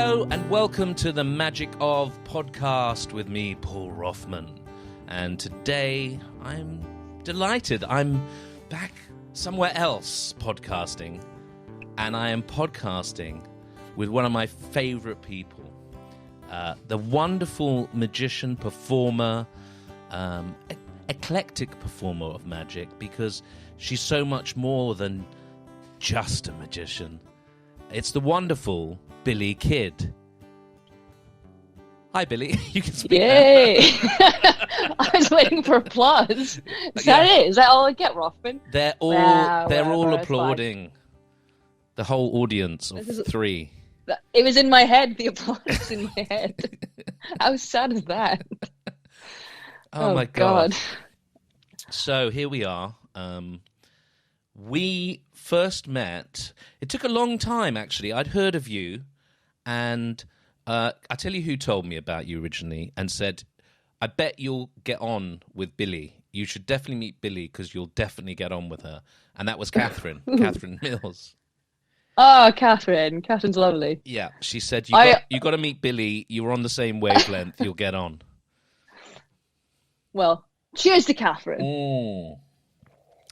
Hello and welcome to the Magic of Podcast with me, Paul Rothman. And today I'm delighted. I'm back somewhere else podcasting. And I am podcasting with one of my favorite people. The wonderful magician, performer, eclectic performer of magic, because she's so much more than just a magician. It's the wonderful Billy Kidd. Hi, Billy. You can speak. Yay! I was waiting for applause. Is that it? Is that all I get, Rothman? They're all all applauding. The whole audience of three. It was in my head. The applause was in my head. How sad is that? Oh my God. So here we are. We first met. It took a long time, actually. I'd heard of you, and I tell you who told me about you originally and said, I bet you'll get on with Billy. You should definitely meet Billy because you'll definitely get on with her. And that was Catherine, Catherine Mills. Oh, Catherine. Catherine's lovely. Yeah, she said, you got to meet Billy. You were on the same wavelength. You'll get on. Well, cheers to Catherine.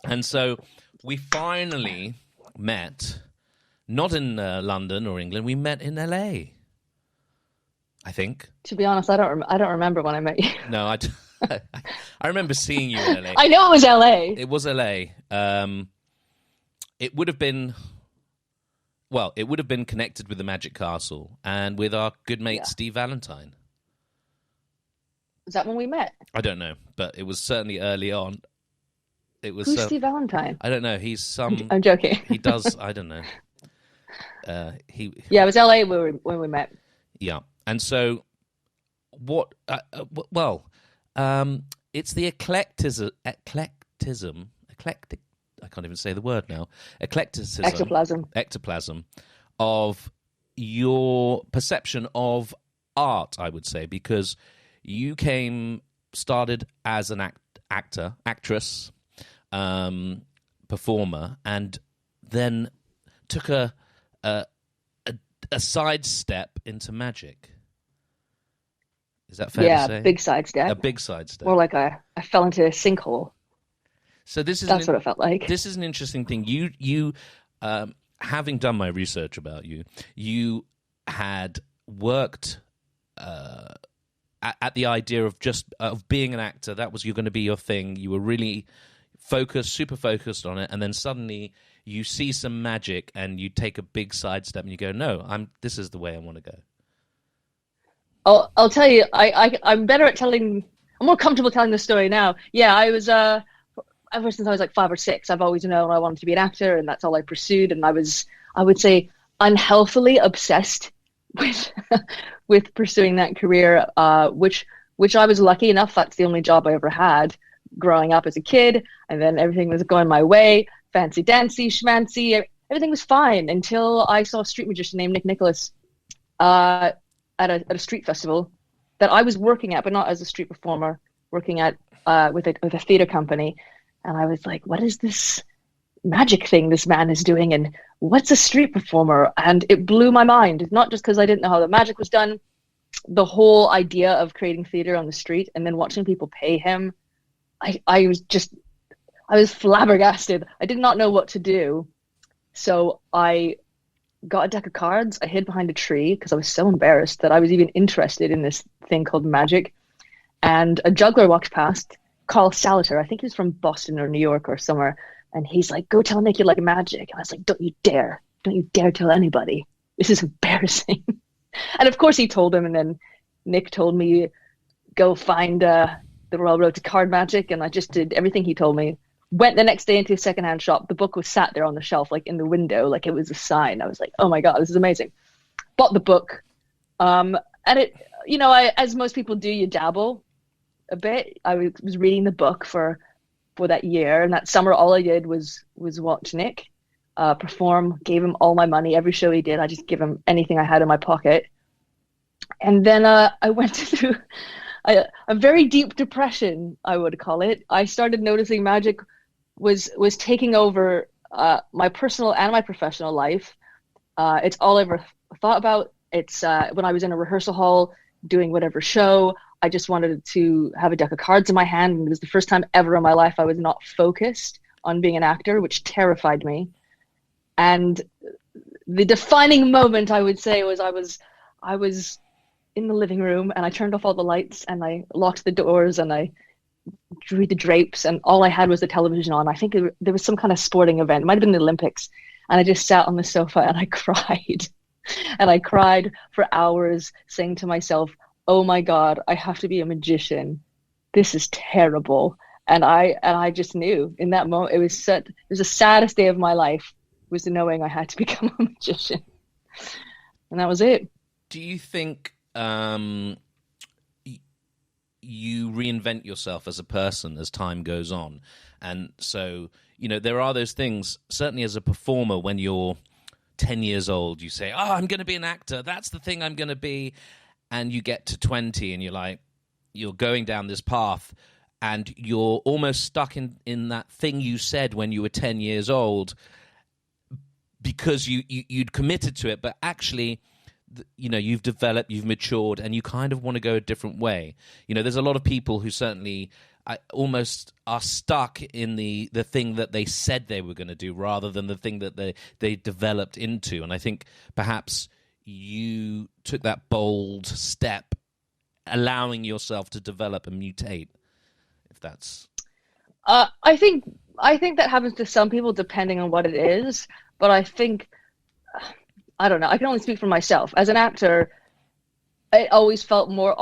And so we finally met, not in London or England. We met in LA, I think. To be honest, I don't remember when I met you. No, I remember seeing you in LA. I know it was LA. It was LA. It would have been connected with the Magic Castle and with our good mate Steve Valentine. Was that when we met? I don't know, but it was certainly early on. It was. Who's Steve Valentine? I don't know. He's some. I'm joking. He does. I don't know. Yeah, it was LA when we met. Yeah, and so what? It's the eclectic. I can't even say the word now. Ectoplasm of your perception of art, I would say, because you started as an actress, performer, and then took a sidestep into magic. Is that fair to say? Yeah, big sidestep. A big sidestep. More like I fell into a sinkhole. So that's what it felt like. This is an interesting thing. You having done my research about you, you had worked at the idea of being an actor. That was going to be your thing. You were really super focused on it, and then suddenly you see some magic and you take a big sidestep and you go, no, this is the way I want to go. I'll tell you, I'm better at telling. I'm more comfortable telling the story now. Yeah, I was ever since I was like 5 or 6. I've always known I wanted to be an actor, and that's all I pursued. And I would say, unhealthily obsessed with pursuing that career, which I was lucky enough. That's the only job I ever had growing up as a kid, and then everything was going my way. Fancy dancy, schmancy, everything was fine until I saw a street magician named Nick Nicholas at a street festival that I was working at, but not as a street performer, working at with a theater company. And I was like, what is this magic thing this man is doing, and what's a street performer? And it blew my mind, not just because I didn't know how the magic was done, the whole idea of creating theater on the street and then watching people pay him. I was flabbergasted. I did not know what to do. So I got a deck of cards. I hid behind a tree because I was so embarrassed that I was even interested in this thing called magic. And a juggler walked past, Carl Salater. I think he was from Boston or New York or somewhere. And he's like, go tell Nick you like magic. And I was like, don't you dare tell anybody. This is embarrassing. And of course he told him. And then Nick told me, go find the Royal Road to Card Magic. And I just did everything he told me. Went the next day into a secondhand shop. The book was sat there on the shelf, like in the window, like it was a sign. I was like, oh my God, this is amazing. Bought the book. And it, as most people do, you dabble a bit. I was reading the book for that year, and that summer all I did was watch Nick perform. Gave him all my money. Every show he did, I just give him anything I had in my pocket. And then I went through a very deep depression, I would call it. I started noticing magic was taking over my personal and my professional life. It's all I ever thought about. It's when I was in a rehearsal hall doing whatever show, I just wanted to have a deck of cards in my hand. And it was the first time ever in my life I was not focused on being an actor, which terrified me. And the defining moment, I would say, was I was in the living room and I turned off all the lights and I locked the doors and I drew the drapes, and all I had was the television on. I think there was some kind of sporting event. It might have been the Olympics. And I just sat on the sofa and I cried. And I cried for hours, saying to myself, oh my God, I have to be a magician. This is terrible. And I just knew in that moment, it was the saddest day of my life, was knowing I had to become a magician. And that was it. Do you think you reinvent yourself as a person as time goes on? And so, there are those things, certainly as a performer, when you're 10 years old, you say, oh, I'm going to be an actor. That's the thing I'm going to be. And you get to 20 and you're going down this path and you're almost stuck in that thing you said when you were 10 years old because you'd committed to it, but actually, you've developed, you've matured, and you kind of want to go a different way. There's a lot of people who certainly almost are stuck in the thing that they said they were going to do rather than the thing that they developed into. And I think perhaps you took that bold step, allowing yourself to develop and mutate, if that's... I think that happens to some people depending on what it is, but I think, I don't know, I can only speak for myself. As an actor, it always felt more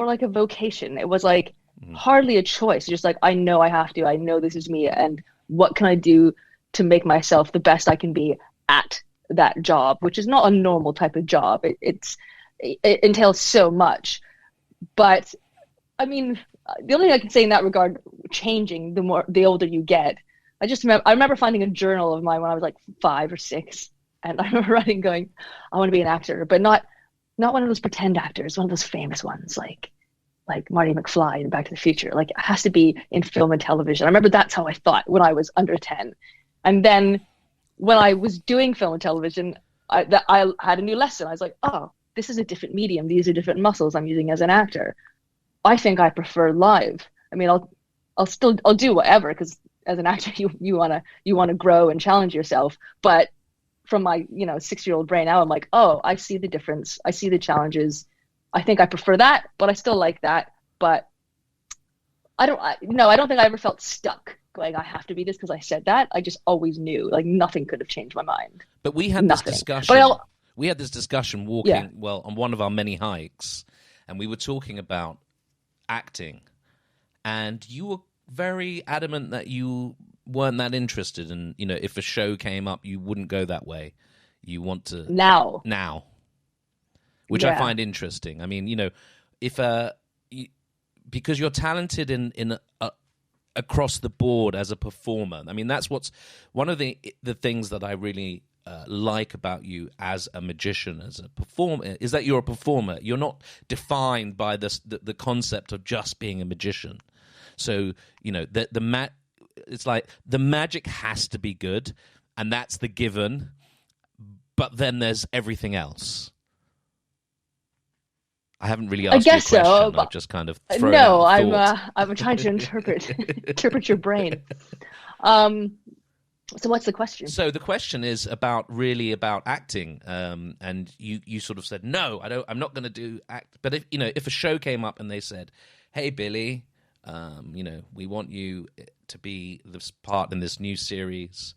like a vocation. It was like hardly a choice. Just like, I know I have to. I know this is me. And what can I do to make myself the best I can be at that job, which is not a normal type of job. It entails so much. But, I mean, the only thing I can say in that regard, changing the older you get. I remember finding a journal of mine when I was like 5 or 6. And I remember writing, going, I want to be an actor, but not one of those pretend actors, one of those famous ones, like Marty McFly in Back to the Future. Like, it has to be in film and television. I remember that's how I thought when I was under 10. And then when I was doing film and television, I had a new lesson. I was like, oh, this is a different medium. These are different muscles I'm using as an actor. I think I prefer live. I mean, I'll do whatever, because as an actor, you want to grow and challenge yourself. But from my 6-year-old brain now, I'm like, oh, I see the difference. I see the challenges. I think I prefer that, but I still like that. But I don't think I ever felt stuck going, I have to be this because I said that. I just always knew, like, nothing could have changed my mind. But we had this discussion. We had this discussion walking, on one of our many hikes, and we were talking about acting, and you were very adamant that you weren't that interested in, if a show came up, you wouldn't go that way. You want to now, which I find interesting. I mean, because you're talented in across the board as a performer. I mean, that's what's one of the things that I really like about you as a magician, as a performer, is that you're a performer. You're not defined by the concept of just being a magician. So, it's like the magic has to be good, and that's the given, but then there's everything else. I haven't really asked you a question. So, I've just kind of thrown out a thought. I'm trying to interpret your brain. So what's the question? So the question is about acting, and you sort of said, no, I'm not going to do act. But if a show came up and they said, hey, Billy, we want you to be this part in this new series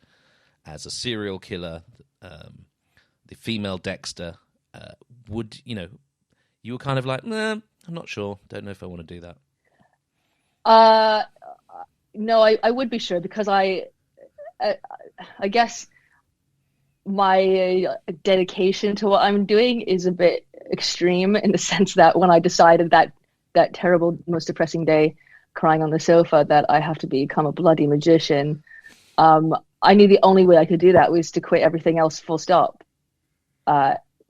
as a serial killer, the female Dexter, would you were kind of like, nah, I'm not sure, don't know if I want to do that. No, I would be sure, because I guess my dedication to what I'm doing is a bit extreme, in the sense that when I decided that terrible, most depressing day, crying on the sofa, that I have to become a bloody magician, I knew the only way I could do that was to quit everything else, full stop.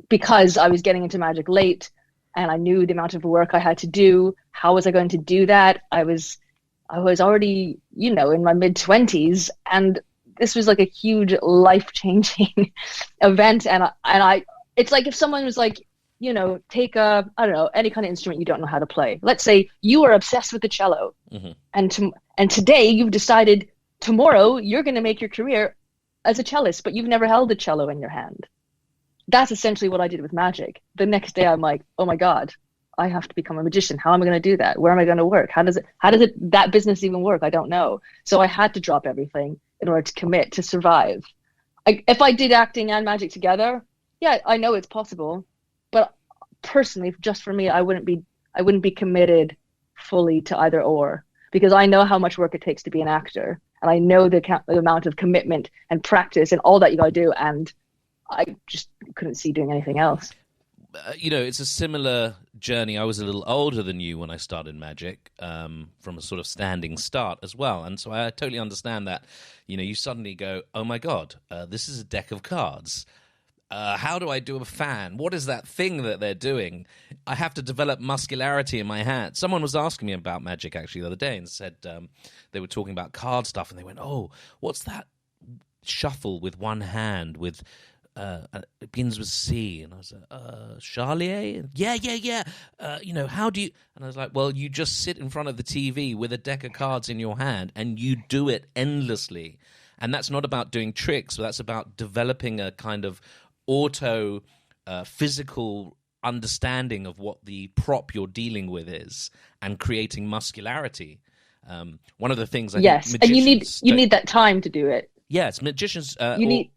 Because I was getting into magic late, and I knew the amount of work I had to do. How was I going to do that? I was already, in my mid-20s, and this was like a huge life-changing event. And I, it's like if someone was like, take I don't know, any kind of instrument you don't know how to play. Let's say you are obsessed with the cello, and today you've decided tomorrow you're going to make your career as a cellist, but you've never held a cello in your hand. That's essentially what I did with magic. The next day I'm like, oh my God, I have to become a magician. How am I going to do that? Where am I going to work? How does that business even work? I don't know. So I had to drop everything in order to commit to survive. If I did acting and magic together, yeah, I know it's possible, but personally, just for me, I wouldn't be committed fully to either or, because I know how much work it takes to be an actor, and I know the amount of commitment and practice and all that you got to do, and I just couldn't see doing anything else. It's a similar journey. I was a little older than you when I started magic, from a sort of standing start as well. And so I totally understand that, you suddenly go, oh my God, this is a deck of cards. How do I do a fan? What is that thing that they're doing? I have to develop muscularity in my hand. Someone was asking me about magic actually the other day and said they were talking about card stuff, and they went, oh, what's that shuffle with one hand with... it begins with C, and I was like, Charlier? Yeah. How do you... And I was like, well, you just sit in front of the TV with a deck of cards in your hand, and you do it endlessly. And that's not about doing tricks, but that's about developing a kind of physical understanding of what the prop you're dealing with is, and creating muscularity. One of the things I think and you need that time to do it. Yes, magicians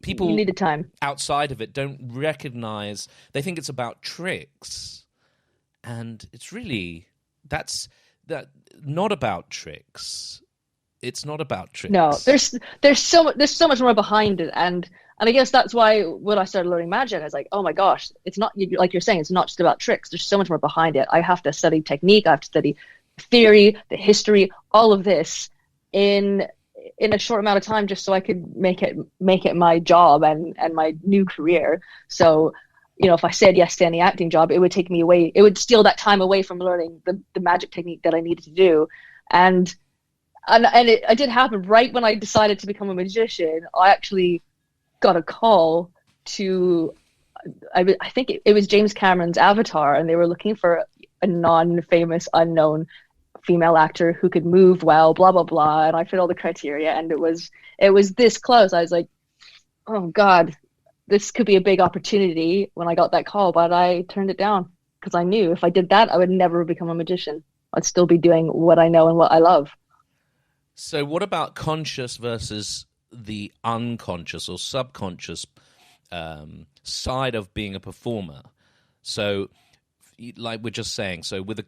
people you need the time. Outside of it don't recognize. They think it's about tricks, and it's really not about tricks. It's not about tricks. No, there's so much more behind it, and I guess that's why when I started learning magic, I was like, oh my gosh, it's not, like you're saying, it's not just about tricks. There's so much more behind it. I have to study technique. I have to study theory, the history, all of this in a short amount of time, just so I could make it my job and my new career. So, if I said yes to any acting job, it would take me away. It would steal that time away from learning the magic technique that I needed to do. And it did happen right when I decided to become a magician. I actually got a call to, I think it was James Cameron's Avatar, and they were looking for a non-famous, unknown female actor who could move well, blah blah blah, and I fit all the criteria, and it was this close. I was like, oh God, this could be a big opportunity when I got that call, but I turned it down because I knew if I did that, I would never become a magician. I'd still be doing what I know and what I love. So what about conscious versus the unconscious or subconscious side of being a performer? So, like we're just saying, so with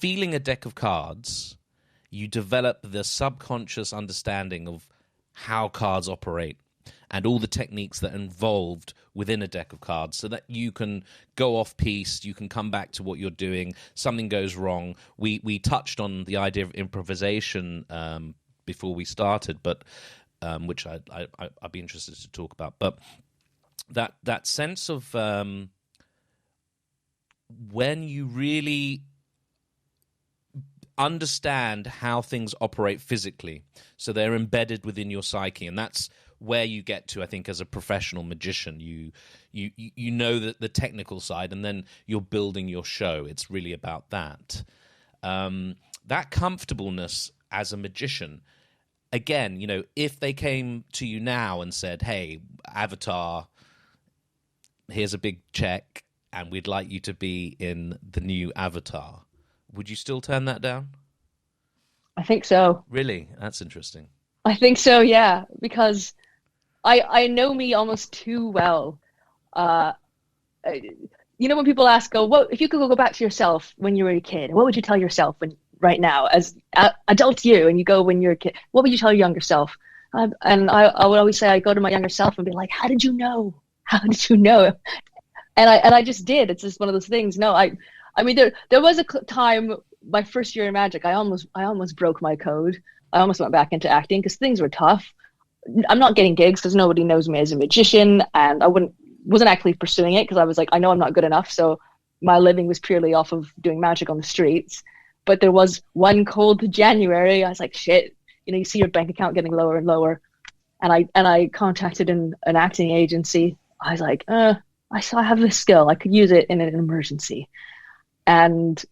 feeling a deck of cards, you develop the subconscious understanding of how cards operate and all the techniques that are involved within a deck of cards, so that you can go off piste, you can come back to what you're doing, something goes wrong. We touched on the idea of improvisation before we started, but which I'd be interested to talk about. But that sense of when you really understand how things operate physically, so they're embedded within your psyche, and that's where you get to, I think, as a professional magician. You know that the technical side, and then you're building your show. It's really about that. That comfortableness as a magician. Again, if they came to you now and said, "Hey, Avatar, here's a big check, and we'd like you to be in the new Avatar," would you still turn that down? I think so. Really? That's interesting. I think so, yeah, because I know me almost too well. When people ask, "What if you could go back to yourself when you were a kid? What would you tell yourself right now as adult you?" And you go when you're a kid, what would you tell your younger self? And I would always say, I go to my younger self and be like, "How did you know? How did you know?" And I just did. It's just one of those things. No, I mean, there was a time, my first year in magic, I almost broke my code. I almost went back into acting because things were tough. I'm not getting gigs because nobody knows me as a magician, and I wasn't actually pursuing it because I was like, I know I'm not good enough. So my living was purely off of doing magic on the streets. But there was one cold January, I was like, shit, you see your bank account getting lower and lower. And I contacted an acting agency. I was like, I have this skill. I could use it in an emergency. And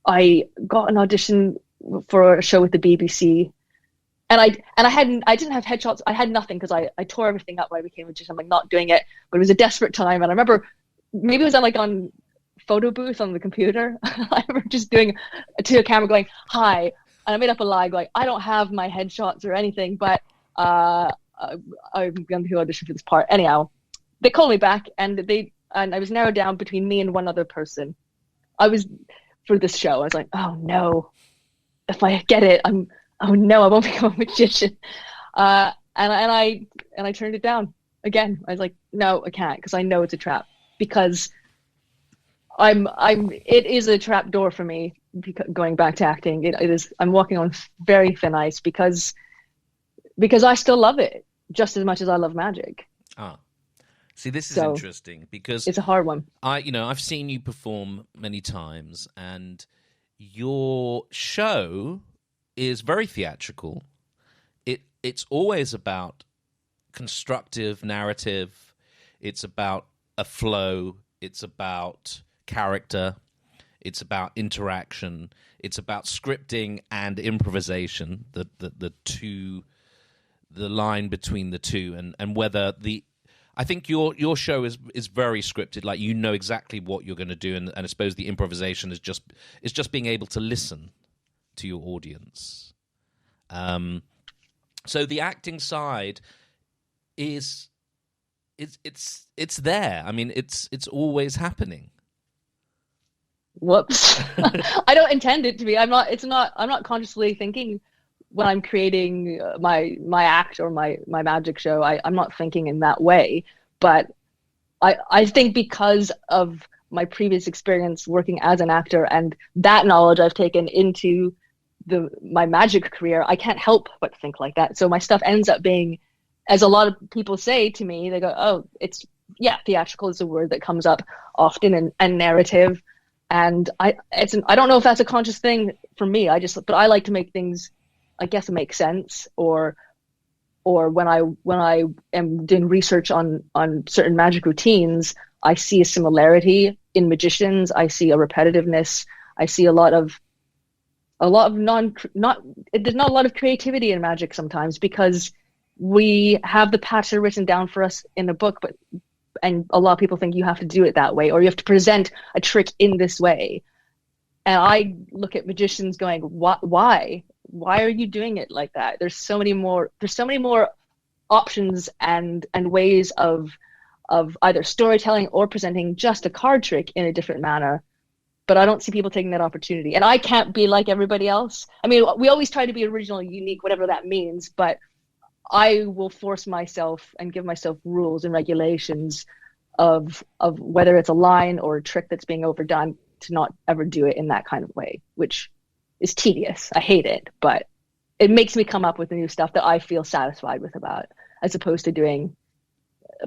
I got an audition for a show with the BBC. And I didn't have headshots. I had nothing because I tore everything up when I became a magician. I'm like not doing it, but it was a desperate time. And I remember maybe it was on photo booth on the computer. I remember just doing to a camera going, "Hi," and I made up a lie going, "I don't have my headshots or anything, but I'm going to audition for this part." Anyhow, they called me back, and I was narrowed down between me and one other person. For this show, I was like, "Oh no, if I get it, oh no, I won't become a magician." And I turned it down again. I was like, "No, I can't," because I know it's a trap. Because it is a trap door for me going back to acting. It is. I'm walking on very thin ice because I still love it just as much as I love magic. See, this is interesting because it's a hard one. I've seen you perform many times, and your show is very theatrical. It's always about constructive narrative. It's about a flow. It's about character. It's about interaction. It's about scripting and improvisation. The line between the two, and whether I think your show is very scripted. Like, you know exactly what you're going to do, and I suppose the improvisation is just being able to listen to your audience. So the acting side it's there. I mean, it's always happening. Whoops. I don't intend it to be. I'm not consciously thinking when I'm creating my act or my magic show. I'm not thinking in that way, but I think because of my previous experience working as an actor and that knowledge I've taken into my magic career, I can't help but think like that. So my stuff ends up being, as a lot of people say to me, they go, "Oh, theatrical is a word that comes up often, and narrative." And I don't know if that's a conscious thing for me. But I like to make things, I guess, make sense. Or when I am doing research on certain magic routines, I see a similarity in magicians. I see a repetitiveness. I see there's not a lot of creativity in magic sometimes because we have the pattern written down for us in a book, and a lot of people think you have to do it that way, or you have to present a trick in this way. And I look at magicians going, why are you doing it like that? There's so many more options and ways of either storytelling or presenting just a card trick in a different manner. But I don't see people taking that opportunity. And I can't be like everybody else. I mean, we always try to be original, unique, whatever that means, but I will force myself and give myself rules and regulations of whether it's a line or a trick that's being overdone, to not ever do it in that kind of way, which is tedious. I hate it, but it makes me come up with the new stuff that I feel satisfied with about, as opposed to doing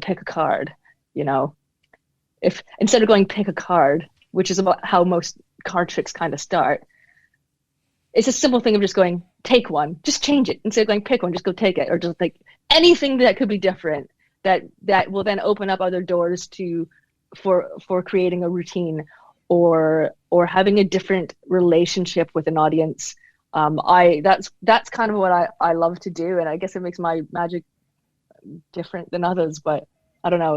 pick a card, If instead of going pick a card, which is about how most card tricks kind of start, it's a simple thing of just going, take one, just change it. Instead of going pick one, just go take it, or just like anything that could be different that will then open up other doors for creating a routine or having a different relationship with an audience. That's kind of what I love to do, and I guess it makes my magic different than others, but I don't know,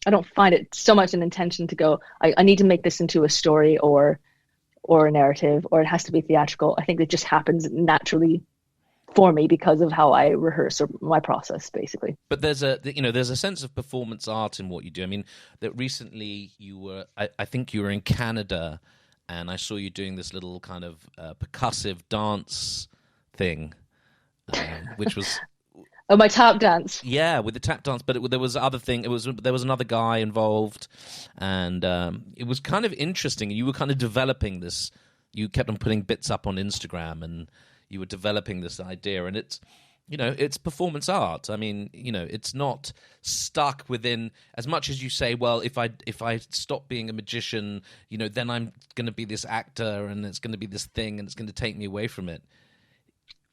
I don't find it so much an intention to go, I need to make this into a story or a narrative, or it has to be theatrical. I think it just happens naturally for me because of how I rehearse, or my process, basically. But there's a sense of performance art in what you do. I mean, that recently I think you were in Canada, and I saw you doing this little kind of percussive dance thing, which was Oh, my tap dance. Yeah, with the tap dance, but there was other thing. There was another guy involved, and it was kind of interesting. You were kind of developing this. You kept on putting bits up on Instagram, and you were developing this idea. And it's performance art. I mean, it's not stuck within, as much as you say, well, if I stop being a magician, then I'm going to be this actor, and it's going to be this thing, and it's going to take me away from it.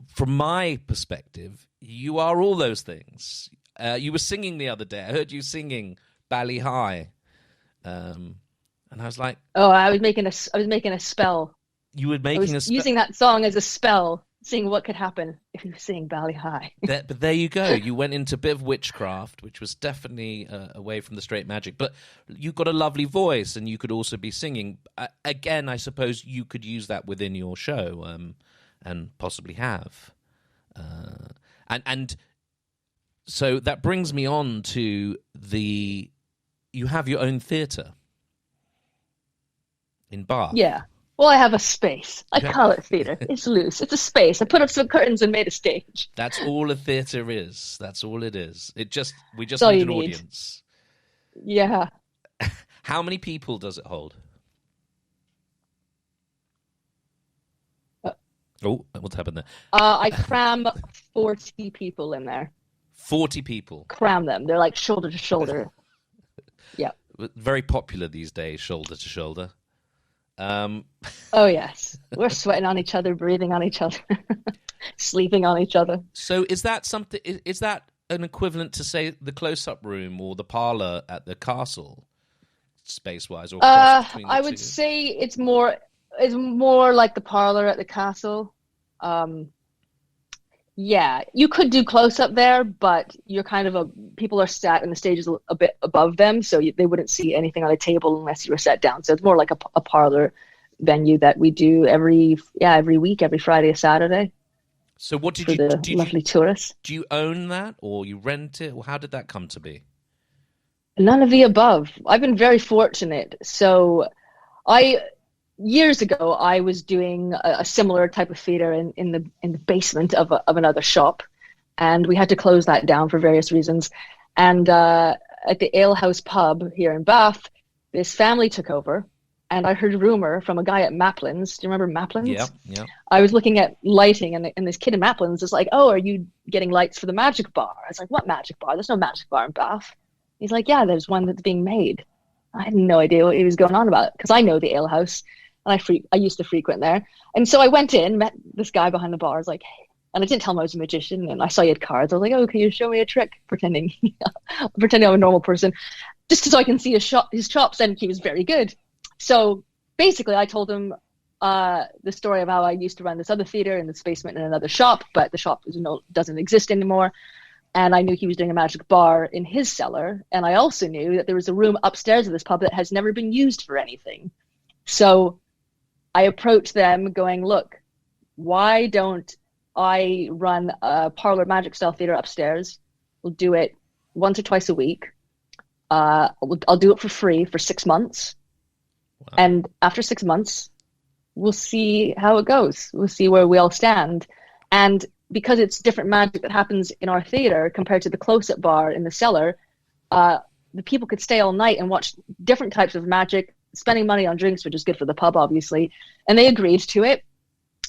From my perspective, you are all those things. You were singing the other day. I heard you singing Bally High. And I was like, Oh, I was making a spell. you were making using that song as a spell, seeing what could happen if you sing Bally High. But there you go. You went into a bit of witchcraft, which was definitely away from the straight magic. But you got a lovely voice, and you could also be singing. Again, I suppose you could use that within your show, and possibly have. And so that brings me on to you have your own theatre in Bath. Yeah. Well, I have a space. I call it theatre. It's loose. It's a space. I put up some curtains and made a stage. That's all a theatre is. That's all it is. We just That's all need you an need. audience. Yeah. How many people does it hold? Oh, what's happened there? I cram 40 people in there. 40 people. Cram them. They're like shoulder to shoulder. Yeah. Very popular these days, shoulder to shoulder. Oh, yes. We're sweating on each other, breathing on each other, sleeping on each other. So is that something? Is that an equivalent to, say, the close-up room or the parlor at the castle, space-wise? Or I would say it's more like the parlor at the castle. Yeah, you could do close-up there, but you're people are sat in the stages a bit above them, so they wouldn't see anything on the table unless you were sat down. So it's more like a parlor venue that we do every week, every Friday or Saturday. So what did you lovely tourists? Do you own that, or you rent it, or how did that come to be? None of the above. I've been very fortunate. So years ago, I was doing a similar type of theater in the basement of another shop, and we had to close that down for various reasons. And at the Ale House pub here in Bath, this family took over, and I heard a rumor from a guy at Maplin's. Do you remember Maplin's? Yeah. I was looking at lighting, and this kid in Maplin's is like, "Oh, are you getting lights for the magic bar?" I was like, "What magic bar? There's no magic bar in Bath." He's like, "Yeah, there's one that's being made." I had no idea what he was going on about, because I know the Ale House. And I used to frequent there. And so I went in, met this guy behind the bar. I was like, hey. And I didn't tell him I was a magician. And I saw he had cards. I was like, oh, can you show me a trick? Pretending I'm a normal person. Just so I can see his chops. And he was very good. So basically, I told him the story of how I used to run this other theater in this basement in another shop. But the shop doesn't exist anymore. And I knew he was doing a magic bar in his cellar. And I also knew that there was a room upstairs of this pub that has never been used for anything. So I approached them going, look, why don't I run a parlor magic style theater upstairs? We'll do it once or twice a week. I'll do it for free for 6 months. Wow. And after 6 months, we'll see how it goes. We'll see where we all stand. And because it's different magic that happens in our theater compared to the close-up bar in the cellar, the people could stay all night and watch different types of magic, spending money on drinks, which is good for the pub, obviously. And they agreed to it,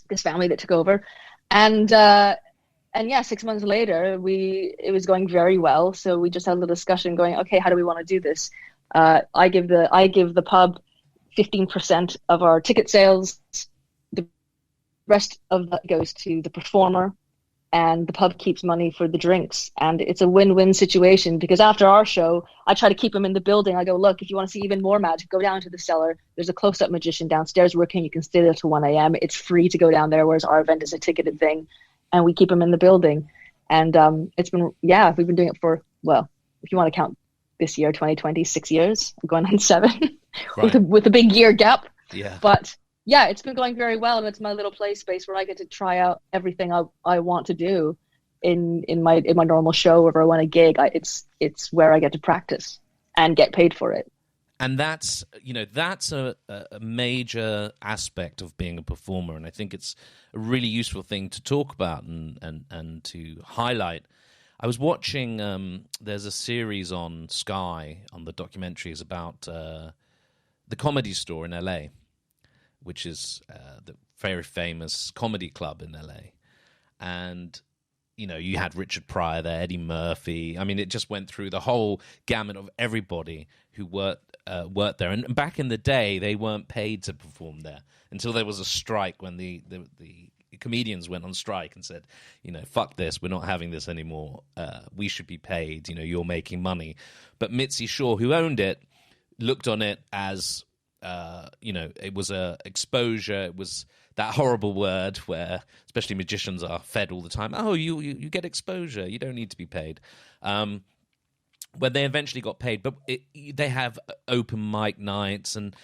this family that took over. And 6 months later, it was going very well. So we just had a little discussion going, okay, how do we want to do this? I give the pub 15% of our ticket sales. The rest of that goes to the performer, and the pub keeps money for the drinks. And it's a win-win situation, because after our show, I try to keep them in the building. I go, look, if you want to see even more magic, go down to the cellar. There's a close-up magician downstairs working. You can stay there till 1 a.m. It's free to go down there, whereas our event is a ticketed thing. And we keep them in the building. And we've been doing it for, well, if you want to count this year, 2020, 6 years. I'm going on 7 right. with a big year gap. Yeah. But yeah, it's been going very well, and it's my little play space where I get to try out everything I want to do in my normal show. If I want a gig, it's where I get to practice and get paid for it. And that's a major aspect of being a performer, and I think it's a really useful thing to talk about and to highlight. I was watching. There's a series on Sky on the documentaries about the Comedy Store in LA, which is the very famous comedy club in LA. And, you had Richard Pryor there, Eddie Murphy. I mean, it just went through the whole gamut of everybody who worked there. And back in the day, they weren't paid to perform there until there was a strike when the comedians went on strike and said, fuck this, we're not having this anymore. We should be paid. You're making money. But Mitzi Shore, who owned it, looked on it as, it was a exposure. It was that horrible word where especially magicians are fed all the time. Oh, you get exposure. You don't need to be paid. When they eventually got paid, but they have open mic nights. And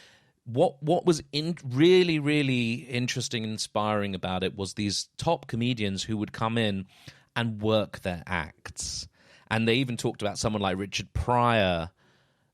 what was really, really interesting and inspiring about it was these top comedians who would come in and work their acts. And they even talked about someone like Richard Pryor.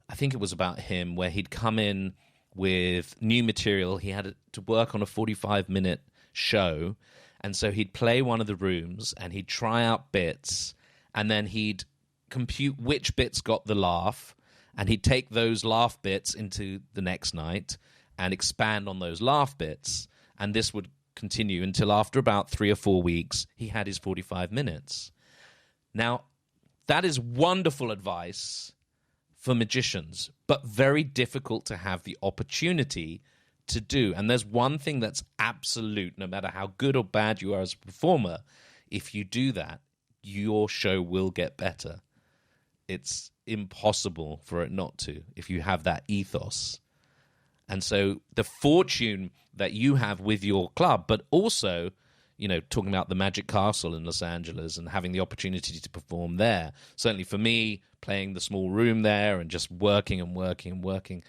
I think it was about him, where he'd come in with new material. He had to work on a 45-minute show. And so he'd play one of the rooms and he'd try out bits, and then he'd compute which bits got the laugh, and he'd take those laugh bits into the next night and expand on those laugh bits. And this would continue until after about 3 or 4 weeks, he had his 45 minutes. Now, that is wonderful advice for magicians, but very difficult to have the opportunity to do. And there's one thing that's absolute, no matter how good or bad you are as a performer, if you do that, your show will get better. It's impossible for it not to if you have that ethos. And so the fortune that you have with your club, but also, talking about the Magic Castle in Los Angeles and having the opportunity to perform there. Certainly for me, playing the small room there and just working and working and working,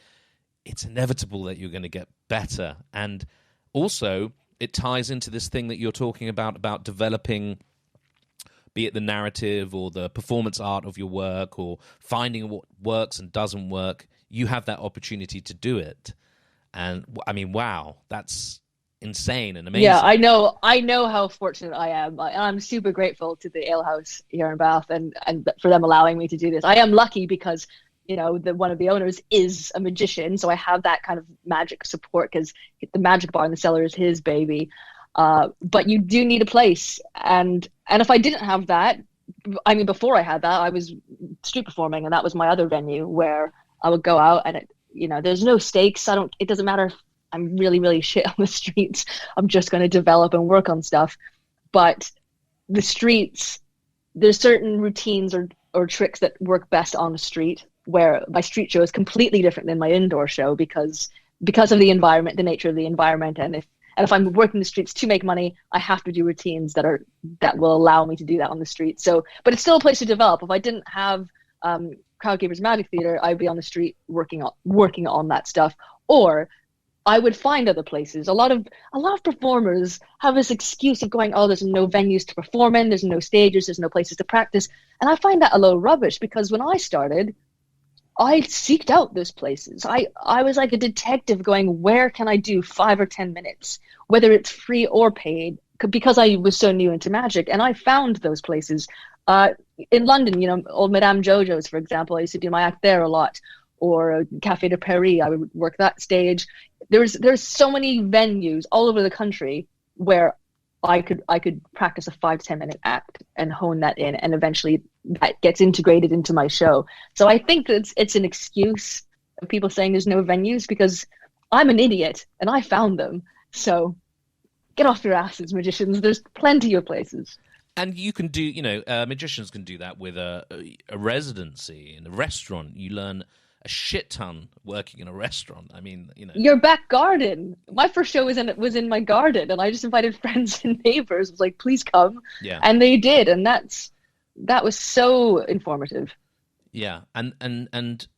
it's inevitable that you're going to get better. And also it ties into this thing that you're talking about developing, be it the narrative or the performance art of your work, or finding what works and doesn't work. You have that opportunity to do it. And I mean, wow, that's insane and amazing. Yeah, I know how fortunate I am. I'm super grateful to the Ale House here in Bath and for them allowing me to do this. I am lucky because, one of the owners is a magician, so I have that kind of magic support, because the Magic Bar in the Cellar is his baby. But you do need a place. And if I didn't have that, before I had that, I was street performing, and that was my other venue where I would go out and there's no stakes. It doesn't matter if I'm really, really shit on the streets. I'm just going to develop and work on stuff. But the streets, there's certain routines or tricks that work best on the street, where my street show is completely different than my indoor show because of the environment, the nature of the environment. And if I'm working the streets to make money, I have to do routines that will allow me to do that on the street. So, but it's still a place to develop. If I didn't have Crowdkeeper's Magic Theater, I'd be on the street working on that stuff, or I would find other places. A lot of performers have this excuse of going, oh, there's no venues to perform in, there's no stages, there's no places to practice. And I find that a little rubbish, because when I started, I seeked out those places. I was like a detective going, where can I do 5 or 10 minutes, whether it's free or paid, because I was so new into magic. And I found those places. In London, old Madame Jojo's, for example, I used to do my act there a lot, or Café de Paris, I would work that stage. There's so many venues all over the country where I could practice a 5 to 10 minute act and hone that in, and eventually that gets integrated into my show. So I think that it's an excuse of people saying there's no venues, because I'm an idiot and I found them. So get off your asses, magicians. There's plenty of places. And you can do, magicians can do that with a residency in a restaurant. You learn a shit ton working in a restaurant. Your back garden. My first show was in my garden, and I just invited friends and neighbors. I was like, please come. Yeah. And they did, and that was so informative. Yeah. And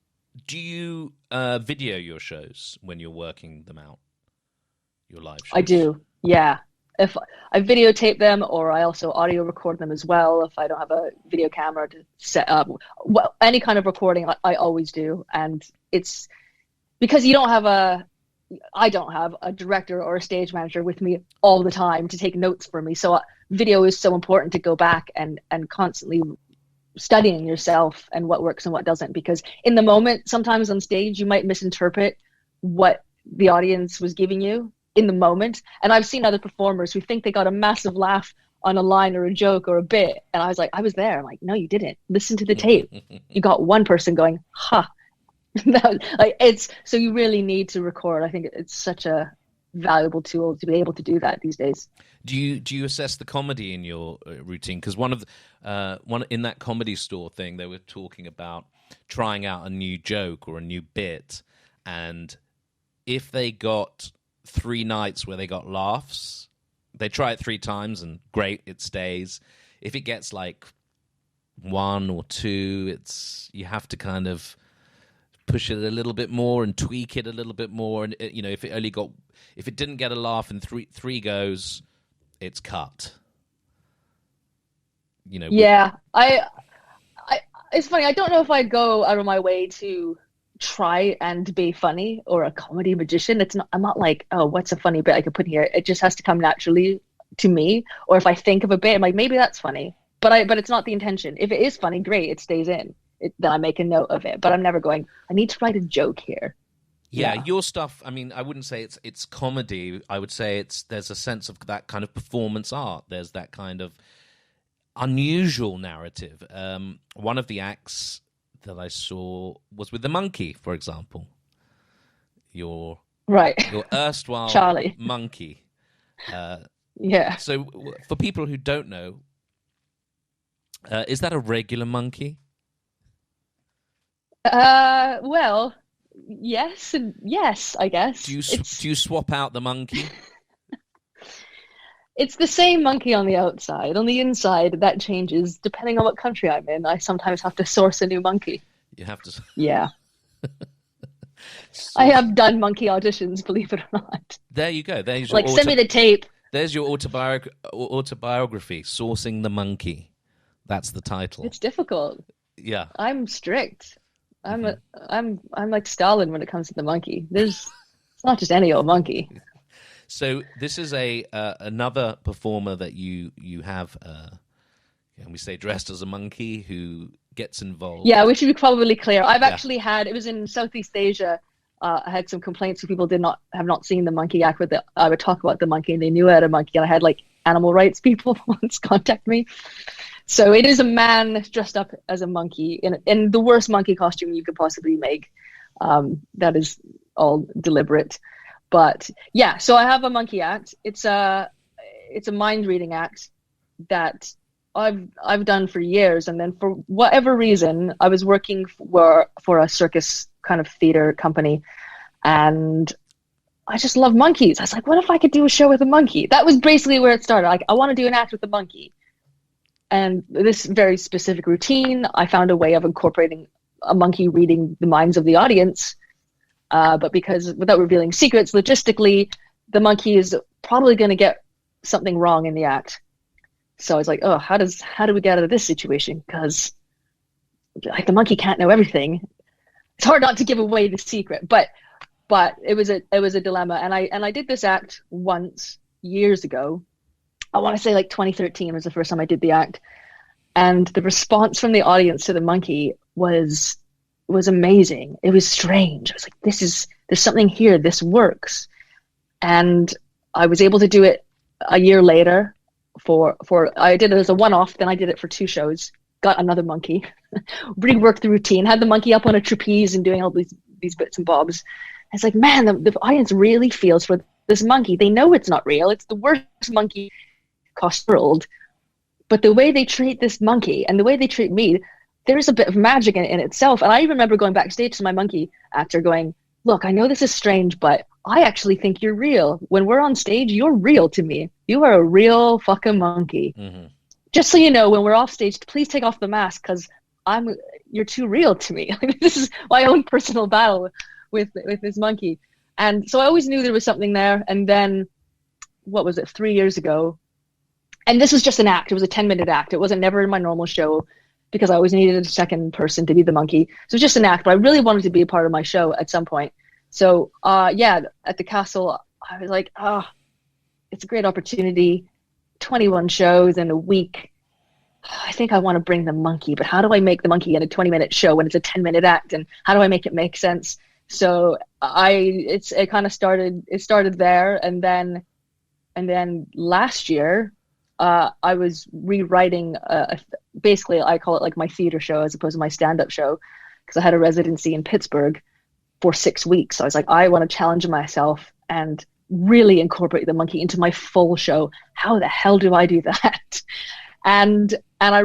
do you video your shows when you're working them out? Your live shows? I do. Yeah. If I videotape them, or I also audio record them as well, if I don't have a video camera to set up. Well, any kind of recording I always do. And it's because I don't have a director or a stage manager with me all the time to take notes for me. So video is so important to go back and constantly studying yourself and what works and what doesn't, because in the moment, sometimes on stage, you might misinterpret what the audience was giving you in the moment. And I've seen other performers who think they got a massive laugh on a line or a joke or a bit, and I was like, I was there. I'm like, no, you didn't. Listen to the tape. You got one person going, ha. So you really need to record. I think it's such a valuable tool to be able to do that these days. Do you assess the comedy in your routine? Because one in that Comedy Store thing, they were talking about trying out a new joke or a new bit, and if they got 3 nights where they got laughs, they try it 3 times and great, it stays. If it gets like 1 or 2, you have to kind of push it a little bit more and tweak it a little bit more. And if it didn't get a laugh in three goes, it's cut. Yeah, I it's funny. I don't know if I'd go out of my way to try and be funny or a comedy magician. I'm not like, oh, what's a funny bit I could put here? It just has to come naturally to me. Or if I think of a bit, I'm like, maybe that's funny. But it's not the intention. If it is funny, great, it stays in. Then I make a note of it. But I'm never going, I need to write a joke here. Yeah, your stuff, I mean, I wouldn't say it's comedy. I would say there's a sense of that kind of performance art. There's that kind of unusual narrative. One of the acts that I saw was with the monkey, for example. Your erstwhile Charlie monkey. Yeah. So for people who don't know, is that a regular monkey? Well, yes and yes, I guess. Do you swap out the monkey? It's the same monkey on the outside. On the inside, that changes depending on what country I'm in. I sometimes have to source a new monkey. You have to. Yeah. I have done monkey auditions, believe it or not. There you go. There's your send me the tape. There's your autobiography, Sourcing the Monkey. That's the title. It's difficult. Yeah. I'm strict. I'm like Stalin when it comes to the monkey. It's not just any old monkey. So this is another performer that you have, can we say, dressed as a monkey, who gets involved. Yeah, we should be probably clear. I've actually it was in Southeast Asia. I had some complaints where people have not seen the monkey act. I would talk about the monkey and they knew I had a monkey, and I had like animal rights people once contact me. So it is a man dressed up as a monkey in the worst monkey costume you could possibly make. That is all deliberate. But yeah, so I have a monkey act. It's a mind reading act that I've done for years, and then for whatever reason, I was working for a circus kind of theater company, and I just love monkeys. I was like, what if I could do a show with a monkey? That was basically where it started. Like, I want to do an act with a monkey. And this very specific routine, I found a way of incorporating a monkey reading the minds of the audience. But because, without revealing secrets, logistically, the monkey is probably going to get something wrong in the act. So I was like, oh, how do we get out of this situation? Because like the monkey can't know everything. It's hard not to give away the secret, but it was a dilemma. And I did this act once years ago. I want to say like 2013 was the first time I did the act, and the response from the audience to the monkey was amazing. It was strange. I was like, there's something here. This works. And I was able to do it a year later I did it as a one-off. Then I did it for 2 shows, got another monkey, reworked the routine, had the monkey up on a trapeze and doing all these bits and bobs. It's like, man, the audience really feels for this monkey. They know it's not real. It's the worst monkey cost in the world. But the way they treat this monkey and the way they treat me, there's a bit of magic in itself. And I even remember going backstage to my monkey actor going, look, I know this is strange, but I actually think you're real. When we're on stage, you're real to me. You are a real fucking monkey. Mm-hmm. Just so you know, when we're off stage, please take off the mask because you're too real to me. This is my own personal battle with this monkey. And so I always knew there was something there. And then, what was it, 3 years ago? And this was just an act. It was a 10-minute act. It wasn't never in my normal show because I always needed a second person to be the monkey. So it was just an act, but I really wanted to be a part of my show at some point. So at the castle, I was like, it's a great opportunity. 21 shows in a week. I think I want to bring the monkey, but how do I make the monkey in a 20-minute show when it's a 10-minute act? And how do I make it make sense? So it kind of started there. And then last year, I was rewriting, basically I call it like my theater show as opposed to my stand-up show, because I had a residency in Pittsburgh for 6 weeks. So I was like, I want to challenge myself and really incorporate the monkey into my full show. How the hell do I do that? And I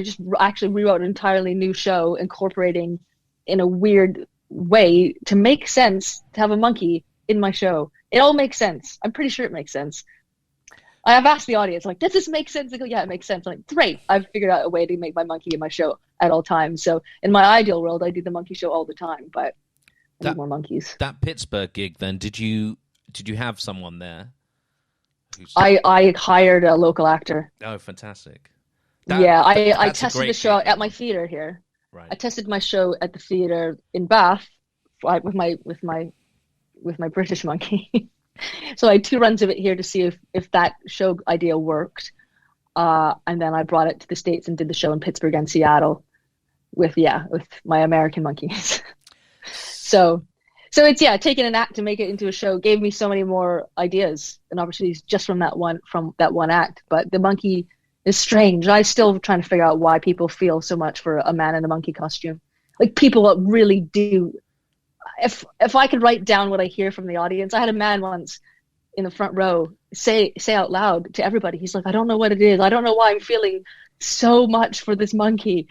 just actually rewrote an entirely new show, incorporating in a weird way to make sense to have a monkey in my show. It all makes sense. I'm pretty sure it makes sense. I have asked the audience, like, does this make sense? They go, yeah, it makes sense. I'm like, great. I've figured out a way to make my monkey in my show at all times. So in my ideal world, I do the monkey show all the time, but I need more monkeys. That Pittsburgh gig, then, did you have someone there? I hired a local actor. Oh, fantastic. I tested the show at my theater here. Right. I tested my show at the theater in Bath with my British monkey. So I had 2 runs of it here to see if that show idea worked. And then I brought it to the States and did the show in Pittsburgh and Seattle with my American monkeys. So it's taking an act to make it into a show gave me so many more ideas and opportunities just from that one act. But the monkey is strange. I'm still trying to figure out why people feel so much for a man in a monkey costume. Like, people really do. If I could write down what I hear from the audience, I had a man once in the front row say out loud to everybody. He's like, I don't know what it is. I don't know why I'm feeling so much for this monkey.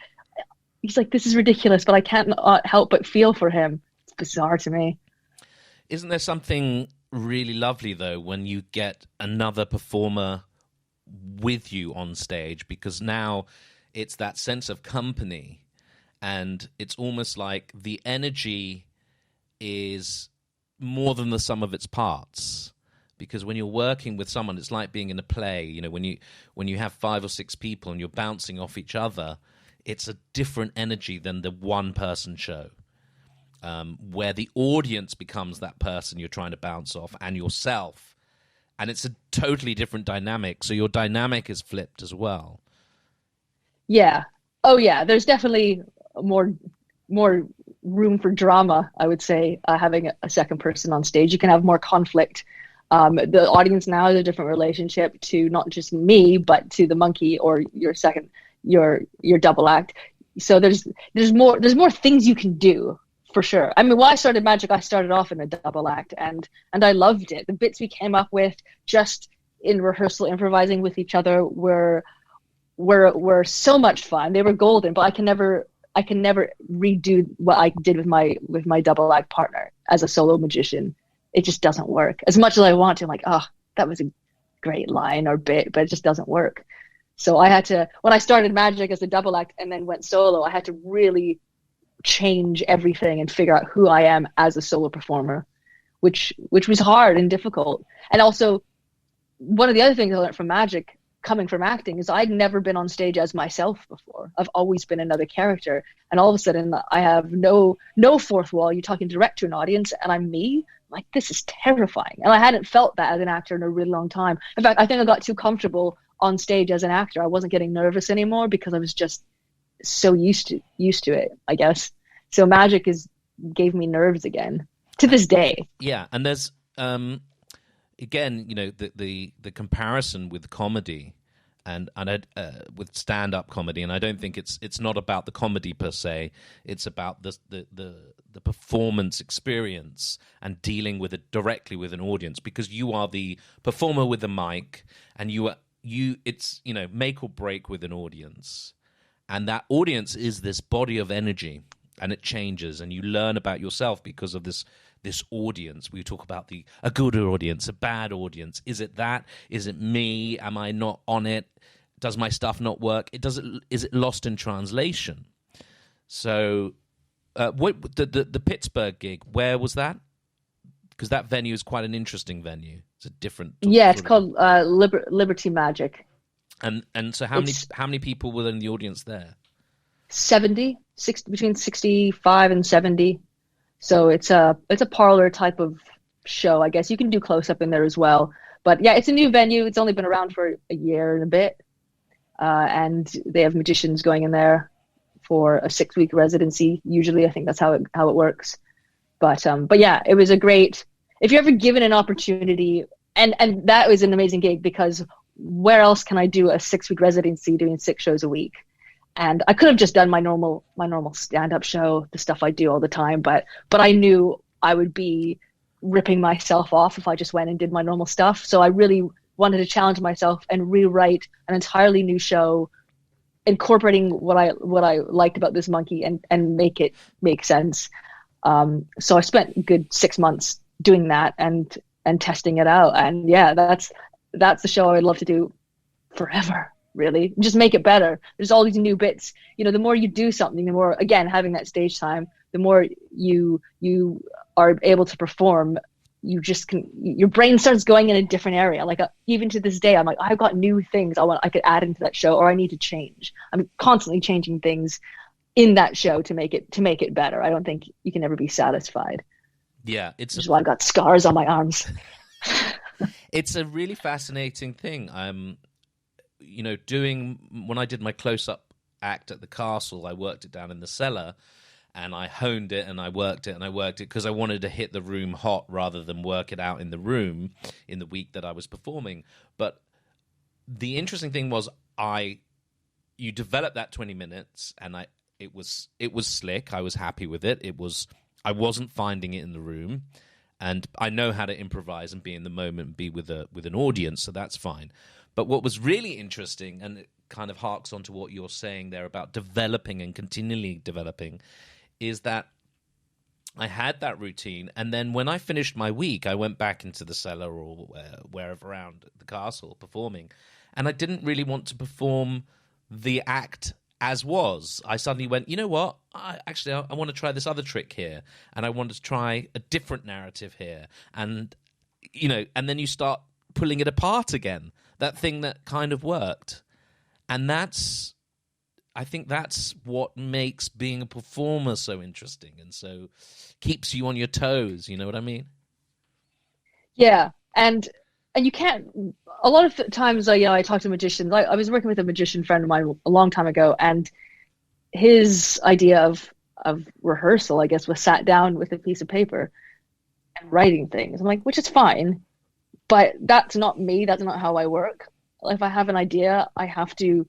He's like, this is ridiculous, but I can't help but feel for him. It's bizarre to me. Isn't there something really lovely, though, when you get another performer with you on stage? Because now it's that sense of company, and it's almost like the energy is more than the sum of its parts. Because when you're working with someone, it's like being in a play. You know, when you have 5 or 6 people and you're bouncing off each other, it's a different energy than the one-person show, where the audience becomes that person you're trying to bounce off and yourself. And it's a totally different dynamic. So your dynamic is flipped as well. Yeah. Oh, yeah. There's definitely more room for drama, I would say, having a second person on stage. You can have more conflict. The audience now has a different relationship to not just me, but to the monkey or your double act. So there's more things you can do, for sure. I mean, when I started Magic, I started off in a double act, and I loved it. The bits we came up with just in rehearsal, improvising with each other, were so much fun. They were golden, but I can never redo what I did with my double act partner as a solo magician. It just doesn't work. As much as I want to, I'm like, oh, that was a great line or bit, but it just doesn't work. So I had to, when I started Magic as a double act and then went solo, I had to really change everything and figure out who I am as a solo performer, which was hard and difficult. And also, one of the other things I learned from Magic, coming from acting, is I'd never been on stage as myself before. I've always been another character, and all of a sudden I have no fourth wall. You're talking direct to an audience, and I'm me. Like, this is terrifying, and I hadn't felt that as an actor in a really long time. In fact, I think I got too comfortable on stage as an actor. I wasn't getting nervous anymore because I was just so used to it, I guess. So Magic gave me nerves again to this day. Yeah, and there's again, you know, the comparison with comedy and with stand-up comedy, and I don't think it's not about the comedy per se. It's about the performance experience and dealing with it directly with an audience, because you are the performer with the mic, and it's, you know, make or break with an audience, and that audience is this body of energy, and it changes, and you learn about yourself because of this audience. We talk about a good audience, a bad audience. Is it that? Is it me? Am I not on it? Does my stuff not work? Is it lost in translation? So, the Pittsburgh gig, where was that? Because that venue is quite an interesting venue. It's a different. Yeah, it's called Liberty Magic. And so how many people were in the audience there? 60, between 65 and 70. So it's a parlor type of show, I guess. You can do close up in there as well. But yeah, it's a new venue. It's only been around for a year and a bit. And they have magicians going in there for a 6-week residency. Usually, I think that's how it works. But yeah, it was a great, if you're ever given an opportunity, and that was an amazing gig, because where else can I do a 6-week residency doing 6 shows a week? And I could have just done my normal stand-up show, the stuff I do all the time, but I knew I would be ripping myself off if I just went and did my normal stuff. So I really wanted to challenge myself and rewrite an entirely new show, incorporating what I liked about this monkey and make it make sense. So I spent a good 6 months doing that and testing it out. And yeah, that's the show I would love to do forever, really. Just make it better. There's all these new bits. You know, the more you do something, the more, again, having that stage time, the more you are able to perform, you just can, your brain starts going in a different area. Like even to this day, I'm like, I've got new things I could add into that show, or I need to change. I'm constantly changing things in that show to make it better. I don't think you can ever be satisfied. Yeah, which is why I've got scars on my arms. It's a really fascinating thing. You know, when I did my close-up act at the castle, I worked it down in the cellar, and I honed it and I worked it because I wanted to hit the room hot rather than work it out in the room in the week that I was performing. But the interesting thing was you developed that 20 minutes, and it was slick. I was happy with it. I wasn't finding it in the room, and I know how to improvise and be in the moment and be with an audience, so that's fine. But what was really interesting, and it kind of harks onto what you're saying there about developing and continually developing, is that I had that routine, and then when I finished my week, I went back into the cellar or wherever around the castle performing, and I didn't really want to perform the act as was. I suddenly went, you know what? I want to try this other trick here, and I want to try a different narrative here, and you know, and then you start pulling it apart again. That thing that kind of worked, and I think that's what makes being a performer so interesting, and so keeps you on your toes. You know what I mean? Yeah, and you can't. A lot of times, I talk to magicians. I was working with a magician friend of mine a long time ago, and his idea of rehearsal, I guess, was sat down with a piece of paper and writing things. I'm like, which is fine, but that's not me. That's not how I work. If I have an idea, I have to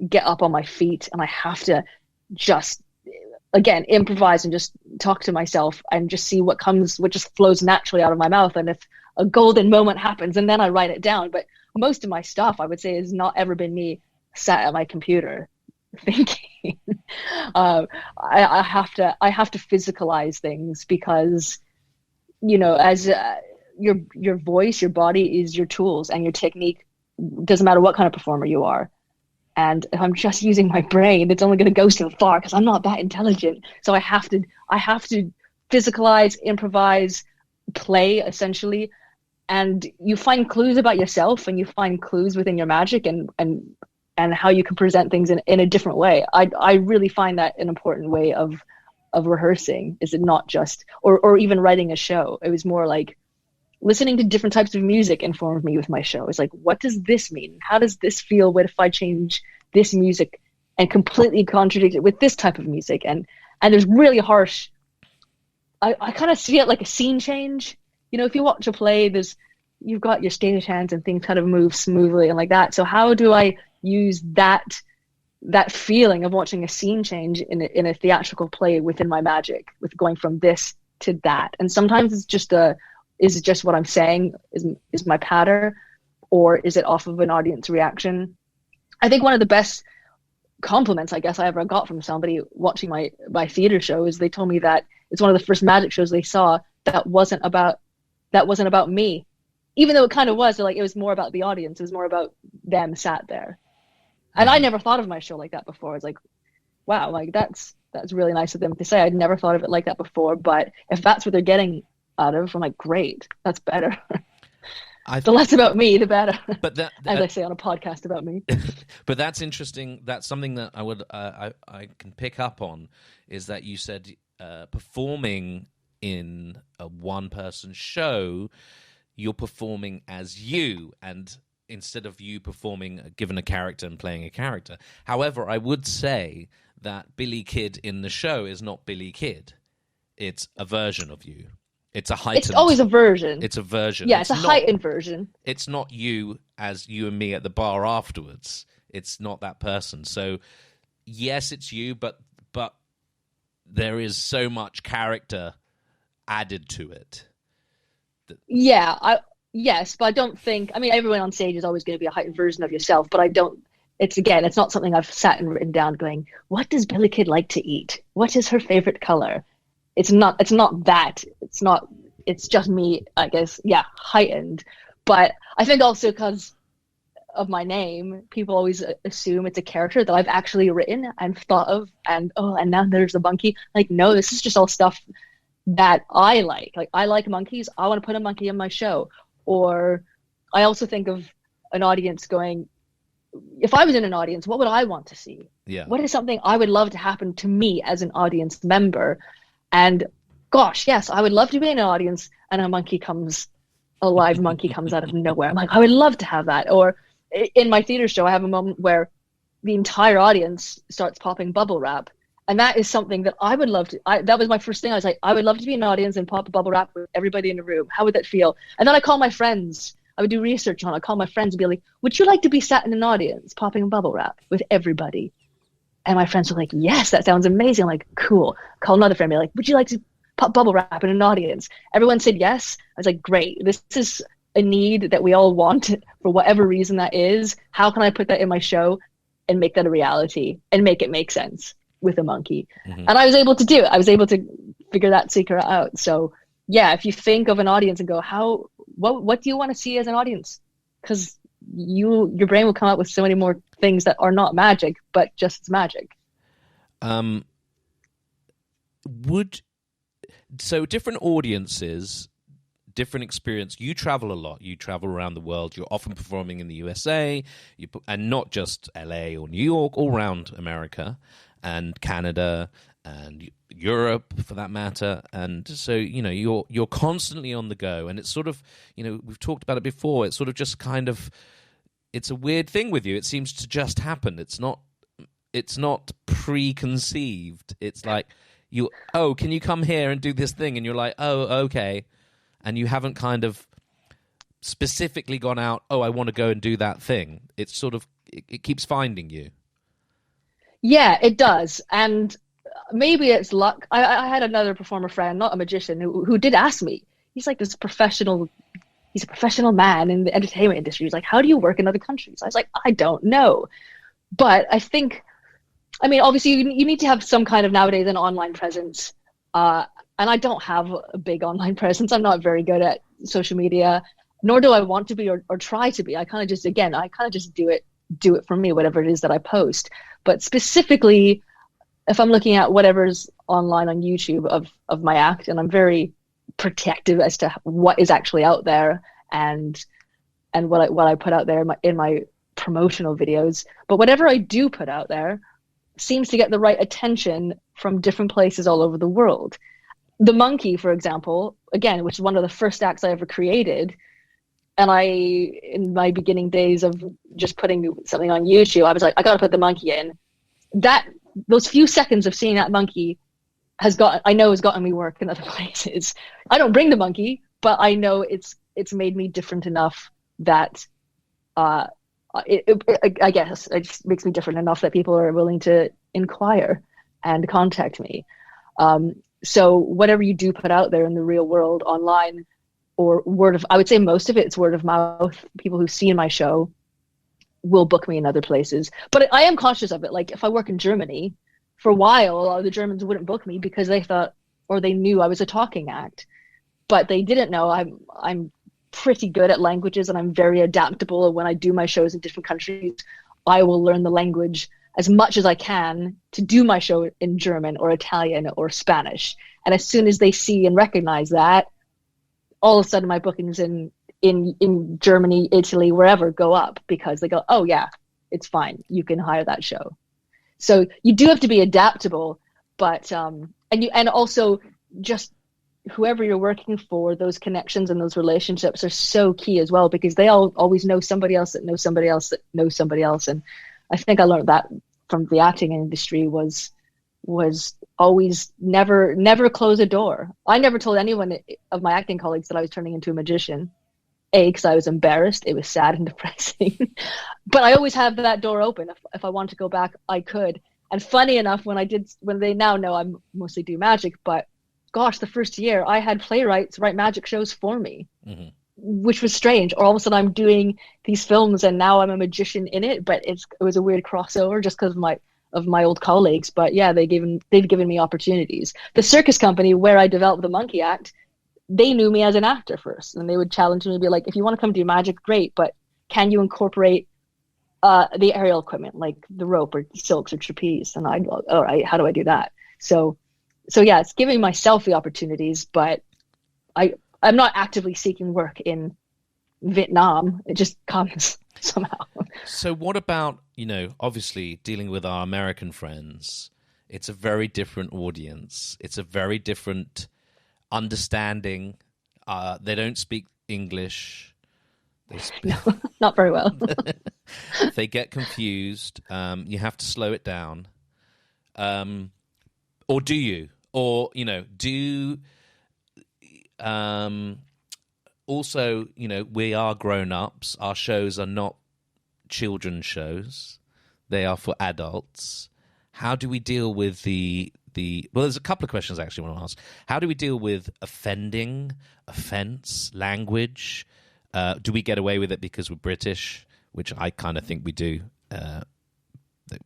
get up on my feet, and I have to just, again, improvise and just talk to myself and just see what just flows naturally out of my mouth. And if a golden moment happens, and then I write it down. But most of my stuff, I would say, has not ever been me sat at my computer thinking. I have to physicalize things, because, you know, as your voice, your body is your tools, and your technique doesn't matter what kind of performer you are. And if I'm just using my brain, it's only going to go so far, because I'm not that intelligent. So I have to physicalize, improvise, play, essentially. And you find clues about yourself, and you find clues within your magic and how you can present things in a different way. I really find that an important way of rehearsing. Is it not just, or even writing a show? It was more like listening to different types of music informed me with my show. It's like, what does this mean? How does this feel? What if I change this music and completely contradict it with this type of music? And there's really harsh, I kind of see it like a scene change. You know, if you watch a play, you've got your stage hands and things kind of move smoothly and like that. So how do I use that feeling of watching a scene change in a theatrical play within my magic, with going from this to that? And sometimes it's just is it just what I'm saying is my patter, or is it off of an audience reaction? I think one of the best compliments I guess I ever got from somebody watching my theater show is they told me that it's one of the first magic shows they saw that wasn't about me, even though it kind of was. Like, it was more about the audience. It was more about them sat there. And I never thought of my show like that before. It's like, wow, like that's really nice of them to say. I'd never thought of it like that before, but if that's what they're getting out of, I'm like, great, that's better. The less about me, the better. But that, as I say on a podcast about me. But that's interesting. That's something that I can pick up on, is that you said performing in a one-person show, you're performing as you, and instead of you performing, given a character and playing a character. However, I would say that Billy Kid in the show is not Billy Kid. It's a version of you. It's a heightened... It's always a version. It's a version. Yeah, it's a heightened version. It's not you as you and me at the bar afterwards. It's not that person. So, yes, it's you, but there is so much character added to it. Yes, but I don't think, I mean, everyone on stage is always going to be a heightened version of yourself, but it's not something I've sat and written down going, what does Billy Kid like to eat? What is her favorite color? It's not that. It's just me, I guess, heightened. But I think also because of my name, people always assume it's a character that I've actually written and thought of, and now there's a monkey. Like, no, this is just all stuff that I like. Like, I like monkeys. I want to put a monkey in my show. Or I also think of an audience going, if I was in an audience, what would I want to see? Yeah. What is something I would love to happen to me as an audience member? And gosh, yes, I would love to be in an audience and a live monkey comes out of nowhere. I'm like, I would love to have that. Or in my theater show, I have a moment where the entire audience starts popping bubble wrap. And that is something that I would love to, that was my first thing. I was like, I would love to be in an audience and pop a bubble wrap with everybody in the room. How would that feel? And then I call my friends. I would do research on it. I call my friends and be like, would you like to be sat in an audience popping bubble wrap with everybody? And my friends were like, yes, that sounds amazing. I'm like, cool. Call another friend, be like, would you like to pop bubble wrap in an audience? Everyone said yes. I was like, great. This is a need that we all want for whatever reason that is. How can I put that in my show and make that a reality and make it make sense with a monkey? Mm-hmm. And I was able to do it. I was able to figure that secret out. So yeah, if you think of an audience and go, what do you want to see as an audience? Because your brain will come up with so many more things that are not magic, but just as magic. So different audiences, different experience. You travel a lot. You travel around the world. You're often performing in the USA, and not just LA or New York, all around America and Canada and Europe, for that matter. And so, you're constantly on the go. And it's sort of, we've talked about it before. It's sort of just kind of, it's a weird thing with you. It seems to just happen. It's not preconceived. It's like, can you come here and do this thing? And you're like, oh, okay. And you haven't kind of specifically gone out, I want to go and do that thing. It's sort of, it keeps finding you. Yeah, it does. And maybe it's luck. I had another performer friend, not a magician, who did ask me. He's like he's a professional man in the entertainment industry. He's like, how do you work in other countries? I was like, I don't know. But I think, obviously you need to have some kind of nowadays an online presence. And I don't have a big online presence. I'm not very good at social media, nor do I want to be or try to be. I kind of just do it for me, whatever it is that I post. But specifically, if I'm looking at whatever's online on YouTube of my act, and I'm very protective as to what is actually out there and what I put out there in my promotional videos. But whatever I do put out there seems to get the right attention from different places all over the world. The monkey, for example, again, which is one of the first acts I ever created, and in my beginning days of just putting something on YouTube, I was like, I got to put the monkey in. Those few seconds of seeing that monkey has gotten me work in other places. I don't bring the monkey, but I know it's made me different enough that I guess it just makes me different enough that people are willing to inquire and contact me. So whatever you do put out there in the real world online, or I would say most of it's word of mouth. People who've seen my show will book me in other places. But I am cautious of it. Like if I work in Germany, for a while, a lot of the Germans wouldn't book me because they thought, or they knew I was a talking act, but they didn't know I'm pretty good at languages and I'm very adaptable. And when I do my shows in different countries, I will learn the language as much as I can to do my show in German or Italian or Spanish. And as soon as they see and recognize that, all of a sudden my bookings in Germany, Italy, wherever go up because they go, oh yeah, it's fine. You can hire that show. So you do have to be adaptable, but and also just whoever you're working for, those connections and those relationships are so key as well because they all always know somebody else that knows somebody else that knows somebody else. And I think I learned that from the acting industry was always never close a door. I never told anyone of my acting colleagues that I was turning into a magician. Because I was embarrassed. It was sad and depressing. But I always have that door open. If I want to go back, I could. And funny enough, when they now know I mostly do magic, but gosh, the first year I had playwrights write magic shows for me, which was strange. Or all of a sudden I'm doing these films and now I'm a magician in it, but it was a weird crossover just because of my old colleagues. But yeah, they've given me opportunities. The circus company where I developed the monkey act, they knew me as an actor first, and they would challenge me, be like, if you want to come do magic, great, but can you incorporate the aerial equipment like the rope or silks or trapeze? And I'd go, all right, how do I do that? So yeah, it's giving myself the opportunities, but I'm not actively seeking work in Vietnam. It just comes somehow. So what about, obviously dealing with our American friends, it's a very different audience. It's a very different understanding. They don't speak English. No, not very well. They get confused. You have to slow it down. Or do you? Or, also, we are grown-ups. Our shows are not children's shows. They are for adults. How do we deal with well, there's a couple of questions I actually want to ask. How do we deal with offense, language? Do we get away with it because we're British, which I kind of think we do?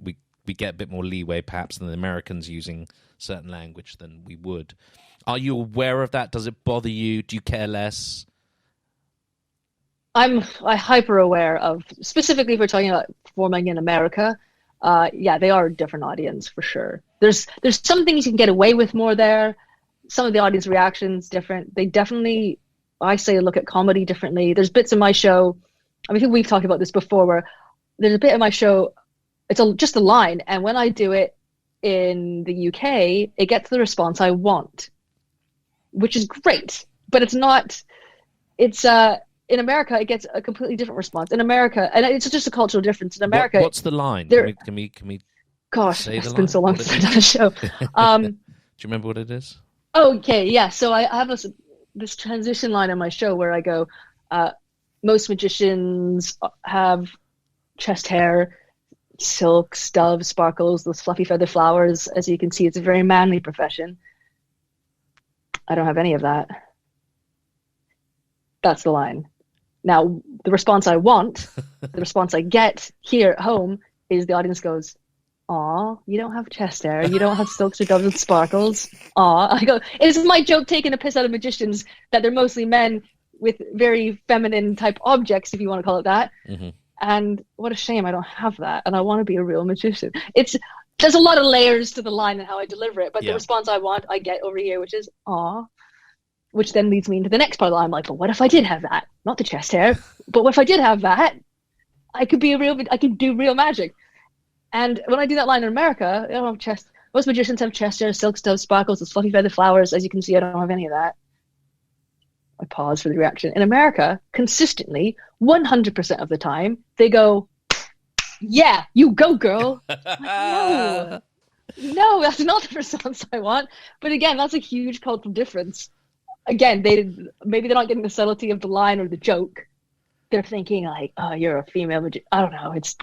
We get a bit more leeway perhaps than the Americans using certain language than we would. Are you aware of that? Does it bother you? Do you care less? I'm hyper aware of, specifically if we're talking about performing in America. Yeah, they are a different audience for sure. There's some things you can get away with more there. Some of the audience reactions different. They definitely, I say, look at comedy differently. There's bits in my show. I think we've talked about this before, where there's a bit of my show. It's just a line, and when I do it in the UK, it gets the response I want, which is great. But it's not. It's in America, it gets a completely different response. In America, and it's just a cultural difference. In America, what's the line? Can we? Gosh, it's been so long since I've done a show. Do you remember what it is? Okay, yeah. So I have this transition line in my show where I go, most magicians have chest hair, silks, doves, sparkles, those fluffy feather flowers. As you can see, it's a very manly profession. I don't have any of that. That's the line. Now, the response I want, the response I get here at home is the audience goes, aw, you don't have chest hair, you don't have silks or doves and sparkles. Aw. I go, is my joke taking a piss out of magicians that they're mostly men with very feminine type objects, if you want to call it that? Mm-hmm. And what a shame I don't have that, and I want to be a real magician. There's a lot of layers to the line and how I deliver it, but the response I want, I get over here, which is aw, which then leads me into the next part of the line. I'm like, but what if I did have that? Not the chest hair, but what if I did have that? I could do real magic. And when I do that line in America, I don't have chest. Most magicians have chest hair, silk, doves, sparkles, those fluffy feather flowers. As you can see, I don't have any of that. I pause for the reaction. In America, consistently, 100% of the time, they go, yeah, you go, girl. Like, no, that's not the response I want. But again, that's a huge cultural difference. Again, maybe they're not getting the subtlety of the line or the joke. They're thinking like, oh, you're a female magician. I don't know. It's,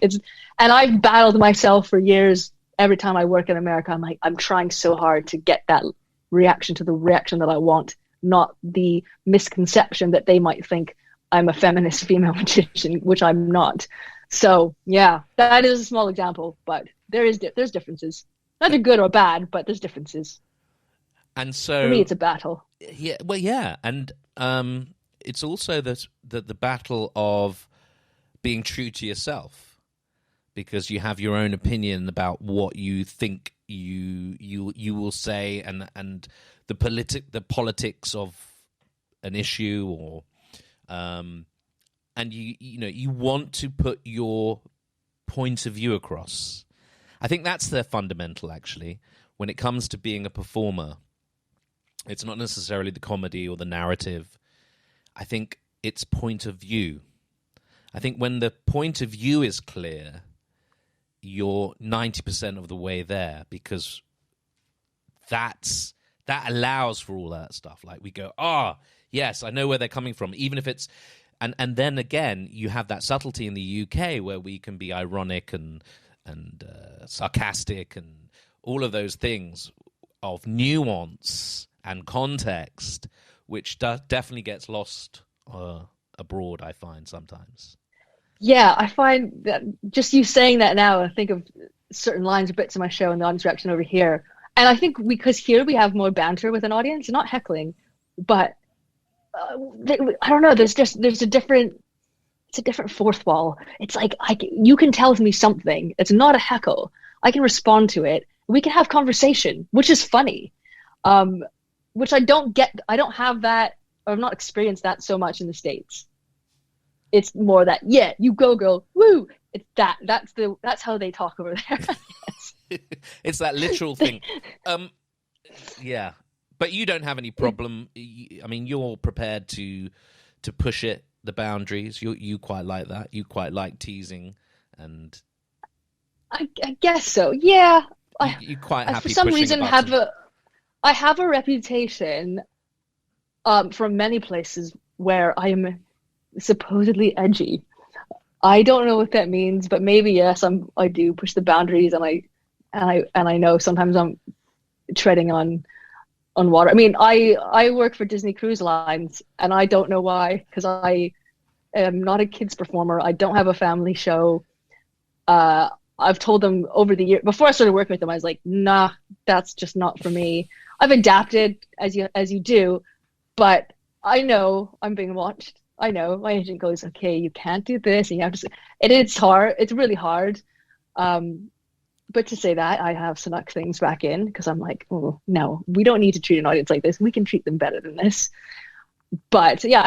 and I've battled myself for years. Every time I work in America, I'm like, I'm trying so hard to get that reaction to the reaction that I want, not the misconception that they might think I'm a feminist female magician, which I'm not. So yeah, that is a small example, but there's differences. Not good or bad, but there's differences. And so for me, it's a battle. Yeah, well, yeah, and it's also the battle of being true to yourself, because you have your own opinion about what you think you will say, and the politics of an issue, or and you want to put your point of view across. I think that's the fundamental, actually, when it comes to being a performer. It's not necessarily the comedy or the narrative. I think it's point of view. I think when the point of view is clear, you're 90% of the way there, because that allows for all that stuff. Like we go, yes, I know where they're coming from, even if it's... And then again, you have that subtlety in the UK where we can be ironic and sarcastic and all of those things of nuance and context, which definitely gets lost abroad, I find sometimes. Yeah, I find that just you saying that now, I think of certain lines or bits of my show and the audience reaction over here. And I think because here we have more banter with an audience, not heckling, but I don't know. There's a different fourth wall. It's like you can tell me something. It's not a heckle. I can respond to it. We can have conversation, which is funny, which I don't get. I don't have that, or I've not experienced that so much in the States. It's more that, yeah, you go girl, woo. It's that's how they talk over there. It's that literal thing. Yeah, but you don't have any problem. I mean, you're prepared to push the boundaries. You quite like that. You quite like teasing, and I guess so. Yeah, you quite happy. For some reason, I have a reputation from many places where I am supposedly edgy. I don't know what that means, but maybe yes, I do push the boundaries, and I know sometimes I'm treading on water. I mean, I work for Disney Cruise Lines, and I don't know why, because I am not a kids performer. I don't have a family show. I've told them over the year, before I started working with them, I was like, nah, that's just not for me. I've adapted as you do, but I know I'm being watched. I know my agent goes, okay, you can't do this, and you have to. It's hard. It's really hard. But to say that, I have snuck things back in because I'm like, oh no, we don't need to treat an audience like this. We can treat them better than this. But yeah,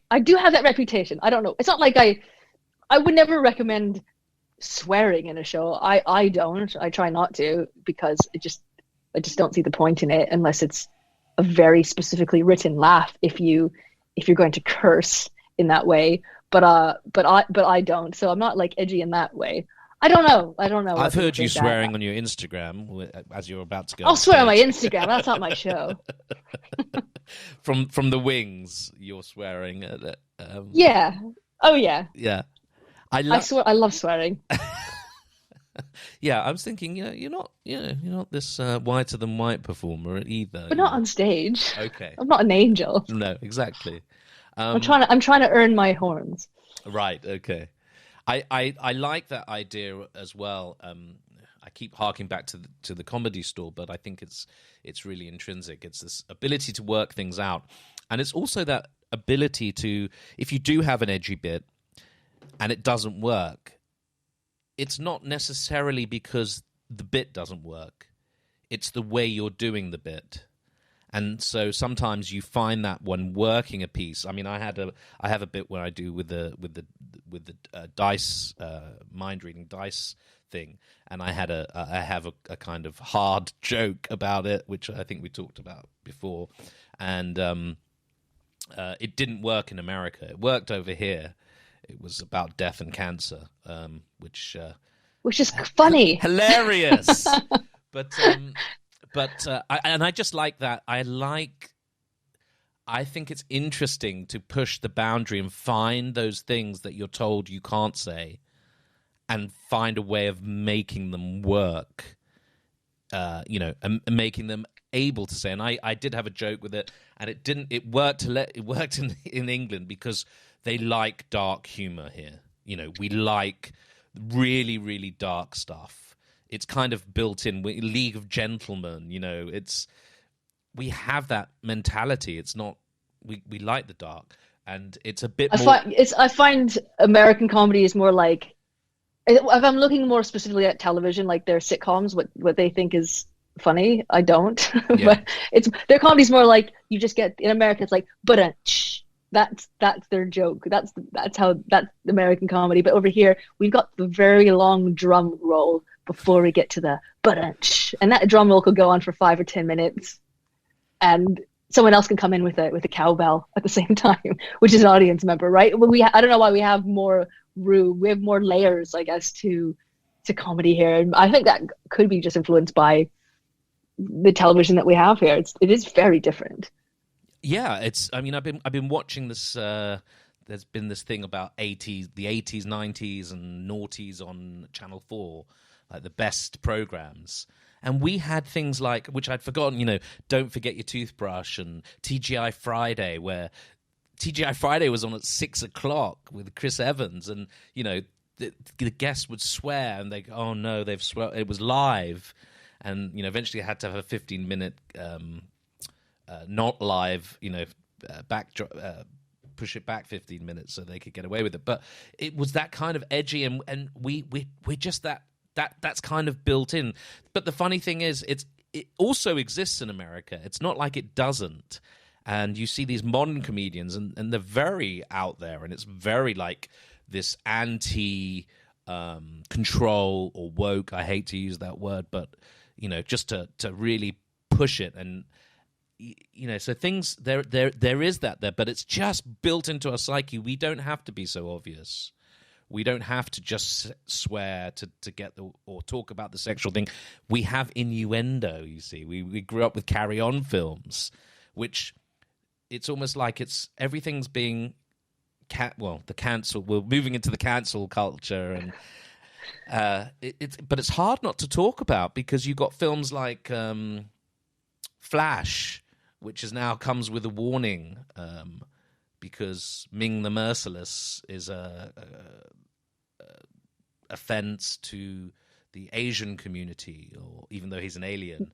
I do have that reputation. I don't know. It's not like I would never recommend swearing in a show. I don't. I try not to, because I just don't see the point in it unless it's a very specifically written laugh. If you're going to curse in that way, but I don't. So I'm not like edgy in that way. I don't know. I've heard you swearing on your Instagram as you're about to go. I'll swear on my Instagram. That's not my show. From the wings, you're swearing. Yeah. Oh yeah. Yeah. I swear. I love swearing. Yeah, I was thinking, you're not this whiter than white performer either. But not on stage. Okay. I'm not an angel. No, exactly. I'm trying to earn my horns. Right. Okay. I like that idea as well. I keep harking back to the Comedy Store, but I think it's really intrinsic. It's this ability to work things out, and it's also that ability to, if you do have an edgy bit and it doesn't work, it's not necessarily because the bit doesn't work. It's the way you're doing the bit. And so sometimes you find that when working a piece. I mean, I have a bit where I do with the dice, mind reading dice thing, and I have a kind of hard joke about it, which I think we talked about before, and it didn't work in America. It worked over here. It was about death and cancer, which is funny, hilarious, But I just like that. I think it's interesting to push the boundary and find those things that you're told you can't say, and find a way of making them work. And making them able to say. And I did have a joke with it, and it didn't. It worked. It worked in England because they like dark humor here. We like really, really dark stuff. It's kind of built in. League of Gentlemen, we have that mentality. It's not, we like the dark, and it's a bit more. I find American comedy is more like, if I'm looking more specifically at television, like their sitcoms, what they think is funny, I don't. Yeah. But their comedy's more like, you just get, in America it's like, but that's their joke. That's American comedy. But over here we've got the very long drum roll before we get to the and that drum roll could go on for 5 or 10 minutes, and someone else can come in with a cowbell at the same time, which is an audience member, right? Well, I don't know why we have more room. We have more layers, I guess, to comedy here, and I think that could be just influenced by the television that we have here. It is very different. Yeah, I mean, I've been watching this. There's been this thing about the 80s, 90s, and noughties on Channel 4, like the best programs. And we had things like, which I'd forgotten, Don't Forget Your Toothbrush and TGI Friday, where TGI Friday was on at 6:00 with Chris Evans, and the guests would swear, and they go, "Oh no, they've swear." It was live, and eventually I had to have a 15-minute not live, push it back 15 minutes so they could get away with it. But it was that kind of edgy, and we just that's kind of built in. But the funny thing is, it also exists in America. It's not like it doesn't. And you see these modern comedians, and they're very out there, and it's very like this anti-control or woke. I hate to use that word, but just to really push it. And so things there is that there, but it's just built into our psyche. We don't have to be so obvious. We don't have to just swear to get or talk about the sexual thing. We have innuendo. You see, we grew up with Carry On films, which it's almost like everything's being the cancel. We're moving into the cancel culture, and but it's hard not to talk about, because you got films like Flash, which now comes with a warning, because Ming the Merciless is a offense to the Asian community, or even though he's an alien.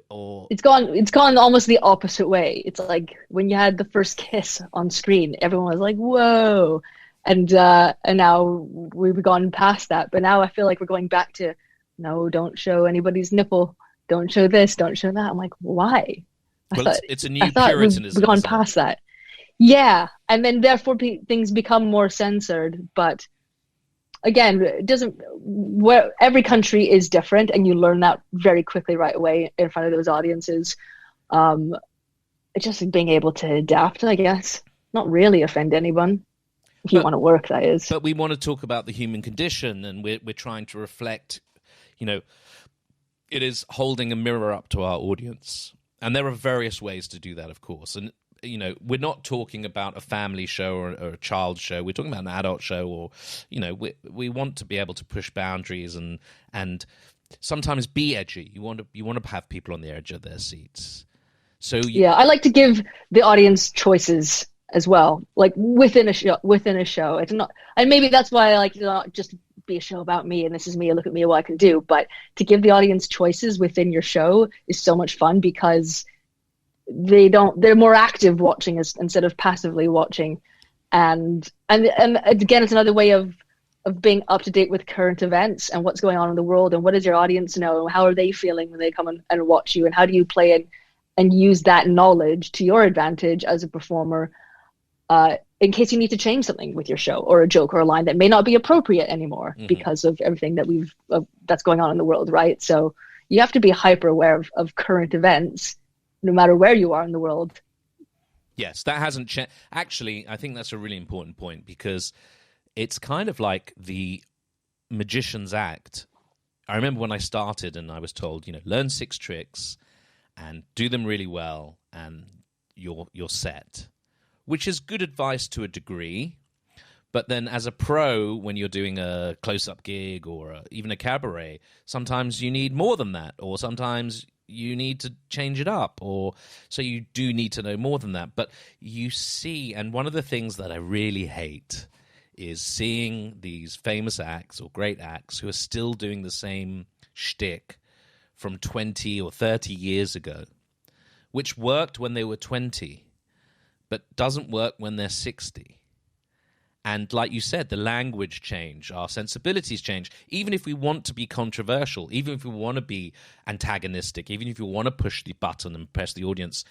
Or it's gone almost the opposite way. It's like when you had the first kiss on screen, everyone was like, "Whoa!" And now we've gone past that. But now I feel like we're going back to, no, don't show anybody's nipple, don't show this, don't show that. I'm like, why? It's a new Puritanism. We've gone past that. Yeah, and then therefore things become more censored. But again, every country is different, and you learn that very quickly right away in front of those audiences. It's just being able to adapt, I guess, not really offend anyone, if you want to work, that is. But we want to talk about the human condition, and we're trying to reflect, it is holding a mirror up to our audience. And there are various ways to do that, of course. And we're not talking about a family show or a child show. We're talking about an adult show, or we want to be able to push boundaries and sometimes be edgy. You want to have people on the edge of their seats. So I like to give the audience choices as well, like within a show. It's not, and maybe that's why I like to not just be a show about me and this is me, look at me, what I can do. But to give the audience choices within your show is so much fun, because they're more active watching instead of passively watching. And again, it's another way of being up to date with current events and what's going on in the world, and what does your audience know, how are they feeling when they come and watch you, and how do you play it and use that knowledge to your advantage as a performer, in case you need to change something with your show, or a joke or a line that may not be appropriate anymore because of everything that's going on in the world, right? So you have to be hyper aware of current events, no matter where you are in the world. Yes, that hasn't changed. Actually, I think that's a really important point, because it's kind of like the magician's act. I remember when I started and I was told, learn 6 tricks and do them really well, and you're set, which is good advice to a degree. But then as a pro, when you're doing a close-up gig or even a cabaret, sometimes you need more than that, or sometimes you need to change it up, or so you do need to know more than that. But you see, and one of the things that I really hate is seeing these famous acts or great acts who are still doing the same shtick from 20 or 30 years ago, which worked when they were 20, but doesn't work when they're 60. And like you said, the language change, our sensibilities change. Even if we want to be controversial, even if we want to be antagonistic, even if we want to push the button and press the audience,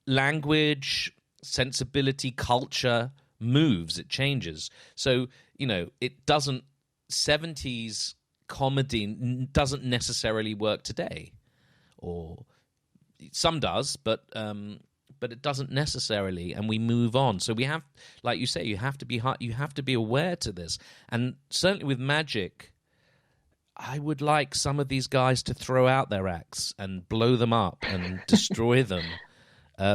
language, sensibility, culture moves, it changes. So, it doesn't, 70s comedy doesn't necessarily work today. Or some does, but it doesn't necessarily, and we move on. So we have, like you say, you have to be aware to this. And certainly with magic, I would like some of these guys to throw out their acts and blow them up and destroy them,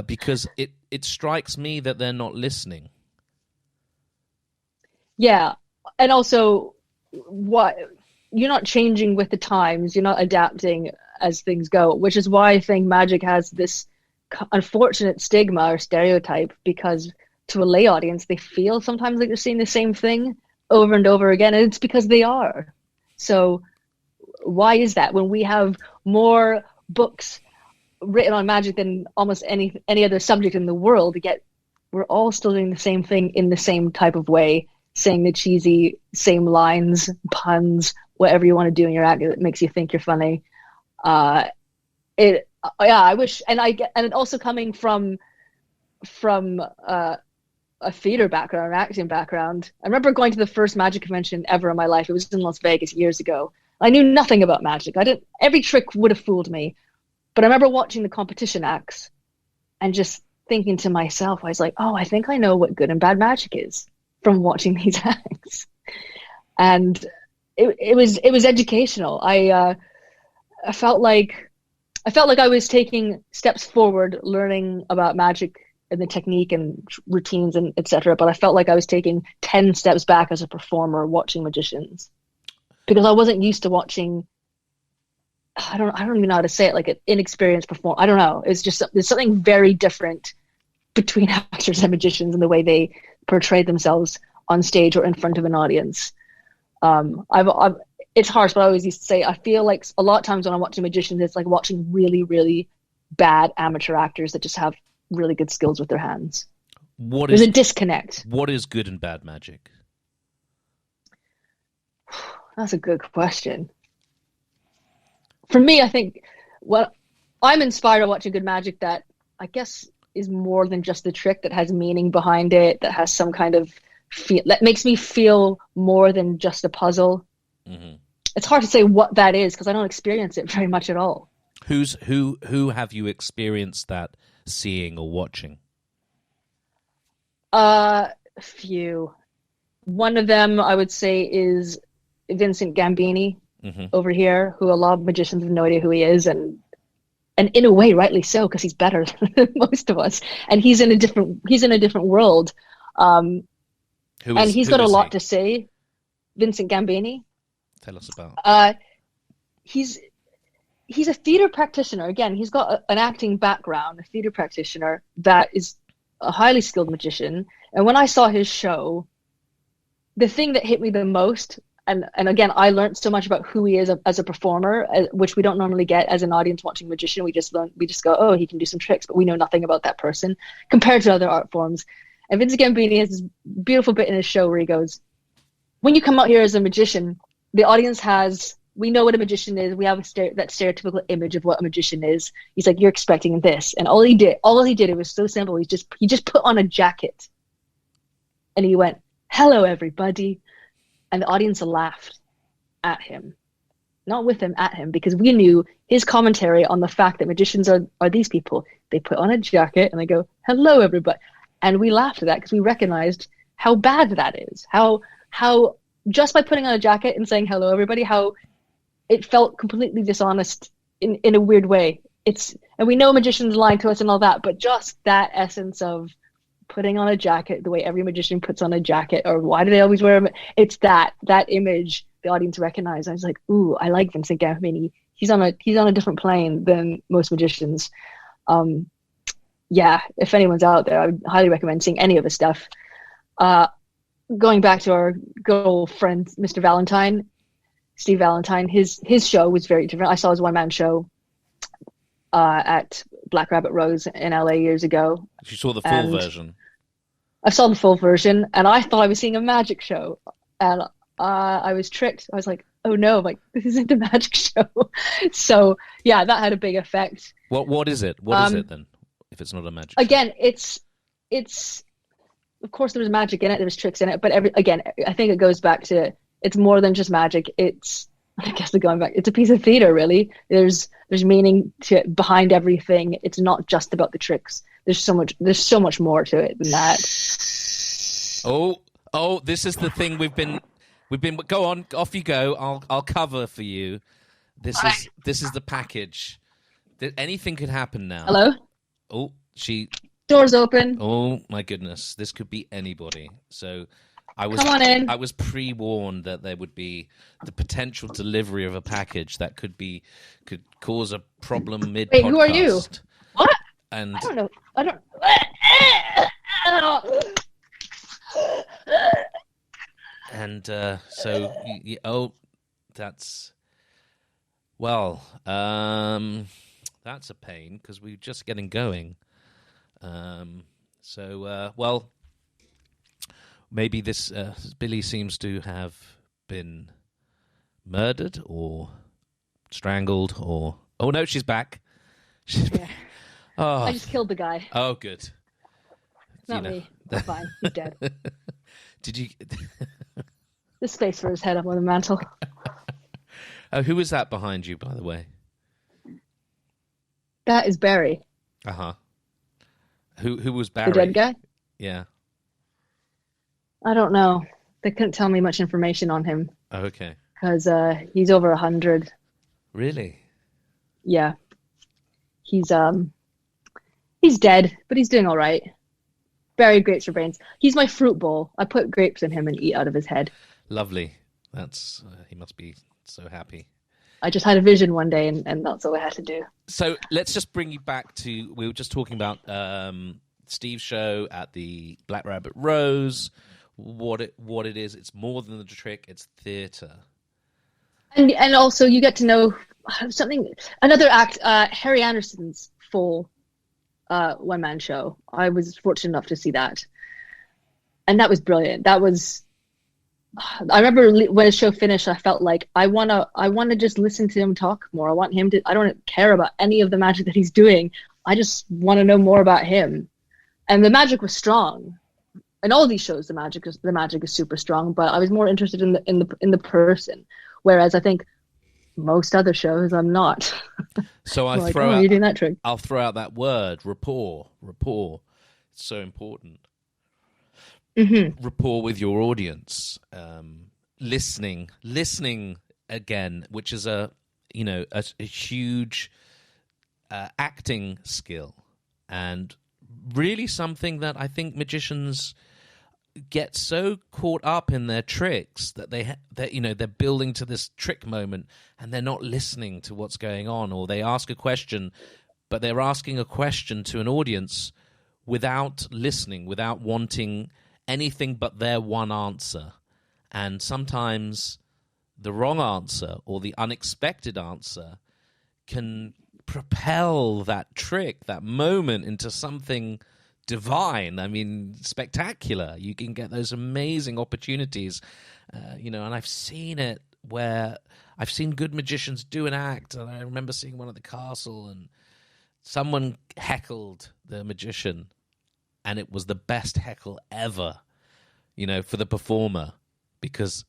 because it strikes me that they're not listening. Yeah, and also you're not changing with the times. You're not adapting as things go, which is why I think magic has this unfortunate stigma or stereotype, because to a lay audience, they feel sometimes like they're seeing the same thing over and over again, and it's because they are. So why is that when we have more books written on magic than almost any other subject in the world, yet we're all still doing the same thing in the same type of way, saying the cheesy same lines, puns, whatever you want to do in your act that makes you think you're funny. I wish, and it also coming from a theater background, an acting background. I remember going to the first magic convention ever in my life. It was in Las Vegas years ago. I knew nothing about magic. Every trick would have fooled me. But I remember watching the competition acts and just thinking to myself, I was like, oh, I think I know what good and bad magic is from watching these acts. And it was educational. I felt like I was taking steps forward, learning about magic and the technique and routines and etc. But I felt like I was taking 10 steps back as a performer watching magicians, because I wasn't used to watching. I don't even know how to say it, like an inexperienced performer. I don't know. It's just, there's something very different between actors and magicians in the way they portray themselves on stage or in front of an audience. It's harsh, but I always used to say, I feel like a lot of times when I'm watching magicians, it's like watching really, really bad amateur actors that just have really good skills with their hands. There's a disconnect. What is good and bad magic? That's a good question. For me, I think I'm inspired by watching good magic that I guess is more than just the trick, that has meaning behind it, that has some kind of feel, that makes me feel more than just a puzzle. Mm-hmm. It's hard to say what that is because I don't experience it very much at all. Who have you experienced that seeing or watching? A few. One of them I would say is Vincent Gambini. Mm-hmm. Over here, who a lot of magicians have no idea who he is, and in a way, rightly so, because he's better than most of us, and he's in a different world. He's got a lot to say. Vincent Gambini. Tell us about. He's a theater practitioner. Again, he's got an acting background, a theater practitioner that is a highly skilled magician. And when I saw his show, the thing that hit me the most. And again, I learned so much about who he is as a performer, which we don't normally get as an audience watching a magician. We just go, oh, he can do some tricks, but we know nothing about that person compared to other art forms. And Vincent Gambini has this beautiful bit in his show where he goes, when you come out here as a magician, the audience we know what a magician is. We have that stereotypical image of what a magician is. He's like, you're expecting this. And all he did, it was so simple. He just put on a jacket and he went, hello, everybody. And the audience laughed at him, not with him, at him, because we knew his commentary on the fact that magicians are these people. They put on a jacket and they go, hello, everybody. And we laughed at that because we recognized how bad that is, how just by putting on a jacket and saying, hello, everybody, how it felt completely dishonest in a weird way. And we know magicians lying to us and all that, but just that essence of putting on a jacket the way every magician puts on a jacket, or why do they always wear them? It's that image the audience recognized. I was like, ooh, I like Vincent Gambini. He's on a different plane than most magicians. Yeah, if anyone's out there, I would highly recommend seeing any of his stuff. Going back to our good old friend, Mr. Valentine, Steve Valentine, his show was very different. I saw his one-man show at Black Rabbit Rose in LA years ago. You saw the full version? I saw the full version, and I thought I was seeing a magic show, and I was tricked. I was like, oh no, this isn't a magic show. So yeah, that had a big effect. What is it? What is it then, if it's not a magic show? Again, it's of course there was magic in it, there was tricks in it, but I think it goes back to, it's more than just magic. It's a piece of theater, really. There's meaning behind everything. It's not just about the tricks. There's so much more to it than that. Oh, this is the thing we've been go on, off you go. I'll cover for you. This is the package. Anything could happen now. Hello? Oh, door's open. Oh my goodness. This could be anybody. So Come on in. I was pre-warned that there would be the potential delivery of a package that could cause a problem mid-podcast. Wait, who are you? What? And I don't know. I don't. And so, that's that's a pain because we're just getting going. Maybe this Billy seems to have been murdered or strangled or... Oh, no, she's back. Yeah. Oh. I just killed the guy. Oh, good. It's not me. It's fine. He's dead. Did you... There's space for his head up on the mantle. Who was that behind you, by the way? That is Barry. Uh-huh. Who was Barry? The dead guy? Yeah. I don't know. They couldn't tell me much information on him. Oh, okay. Because he's over 100. Really? Yeah. He's dead, but he's doing all right. Barry grapes for brains. He's my fruit bowl. I put grapes in him and eat out of his head. Lovely. That's he must be so happy. I just had a vision one day, and that's all I had to do. So let's just bring you back to... We were just talking about Steve's show at the Black Rabbit Rose. What it is. It's more than the trick. It's theatre. And also you get to know another act. Harry Anderson's full one-man show. I was fortunate enough to see that, and that was brilliant. I remember when the show finished, I felt like I wanna just listen to him talk more. I want him to. I don't care about any of the magic that he's doing. I just want to know more about him. And the magic was strong. In all of these shows, the magic is super strong. But I was more interested in the person, whereas I think most other shows I'm not. So you're doing that trick. I'll throw out that word, rapport. Rapport. It's so important. Mm-hmm. Rapport with your audience, listening again, which is a huge acting skill, and really something that I think magicians get so caught up in their tricks that they're building to this trick moment and they're not listening to what's going on, or they ask a question, but they're asking a question to an audience without listening, without wanting anything but their one answer. And sometimes the wrong answer or the unexpected answer can propel that trick, that moment, into something divine. I mean, spectacular. You can get those amazing opportunities, and I've seen it where I've seen good magicians do an act, and I remember seeing one at the castle, and someone heckled the magician, and it was the best heckle ever, for the performer, because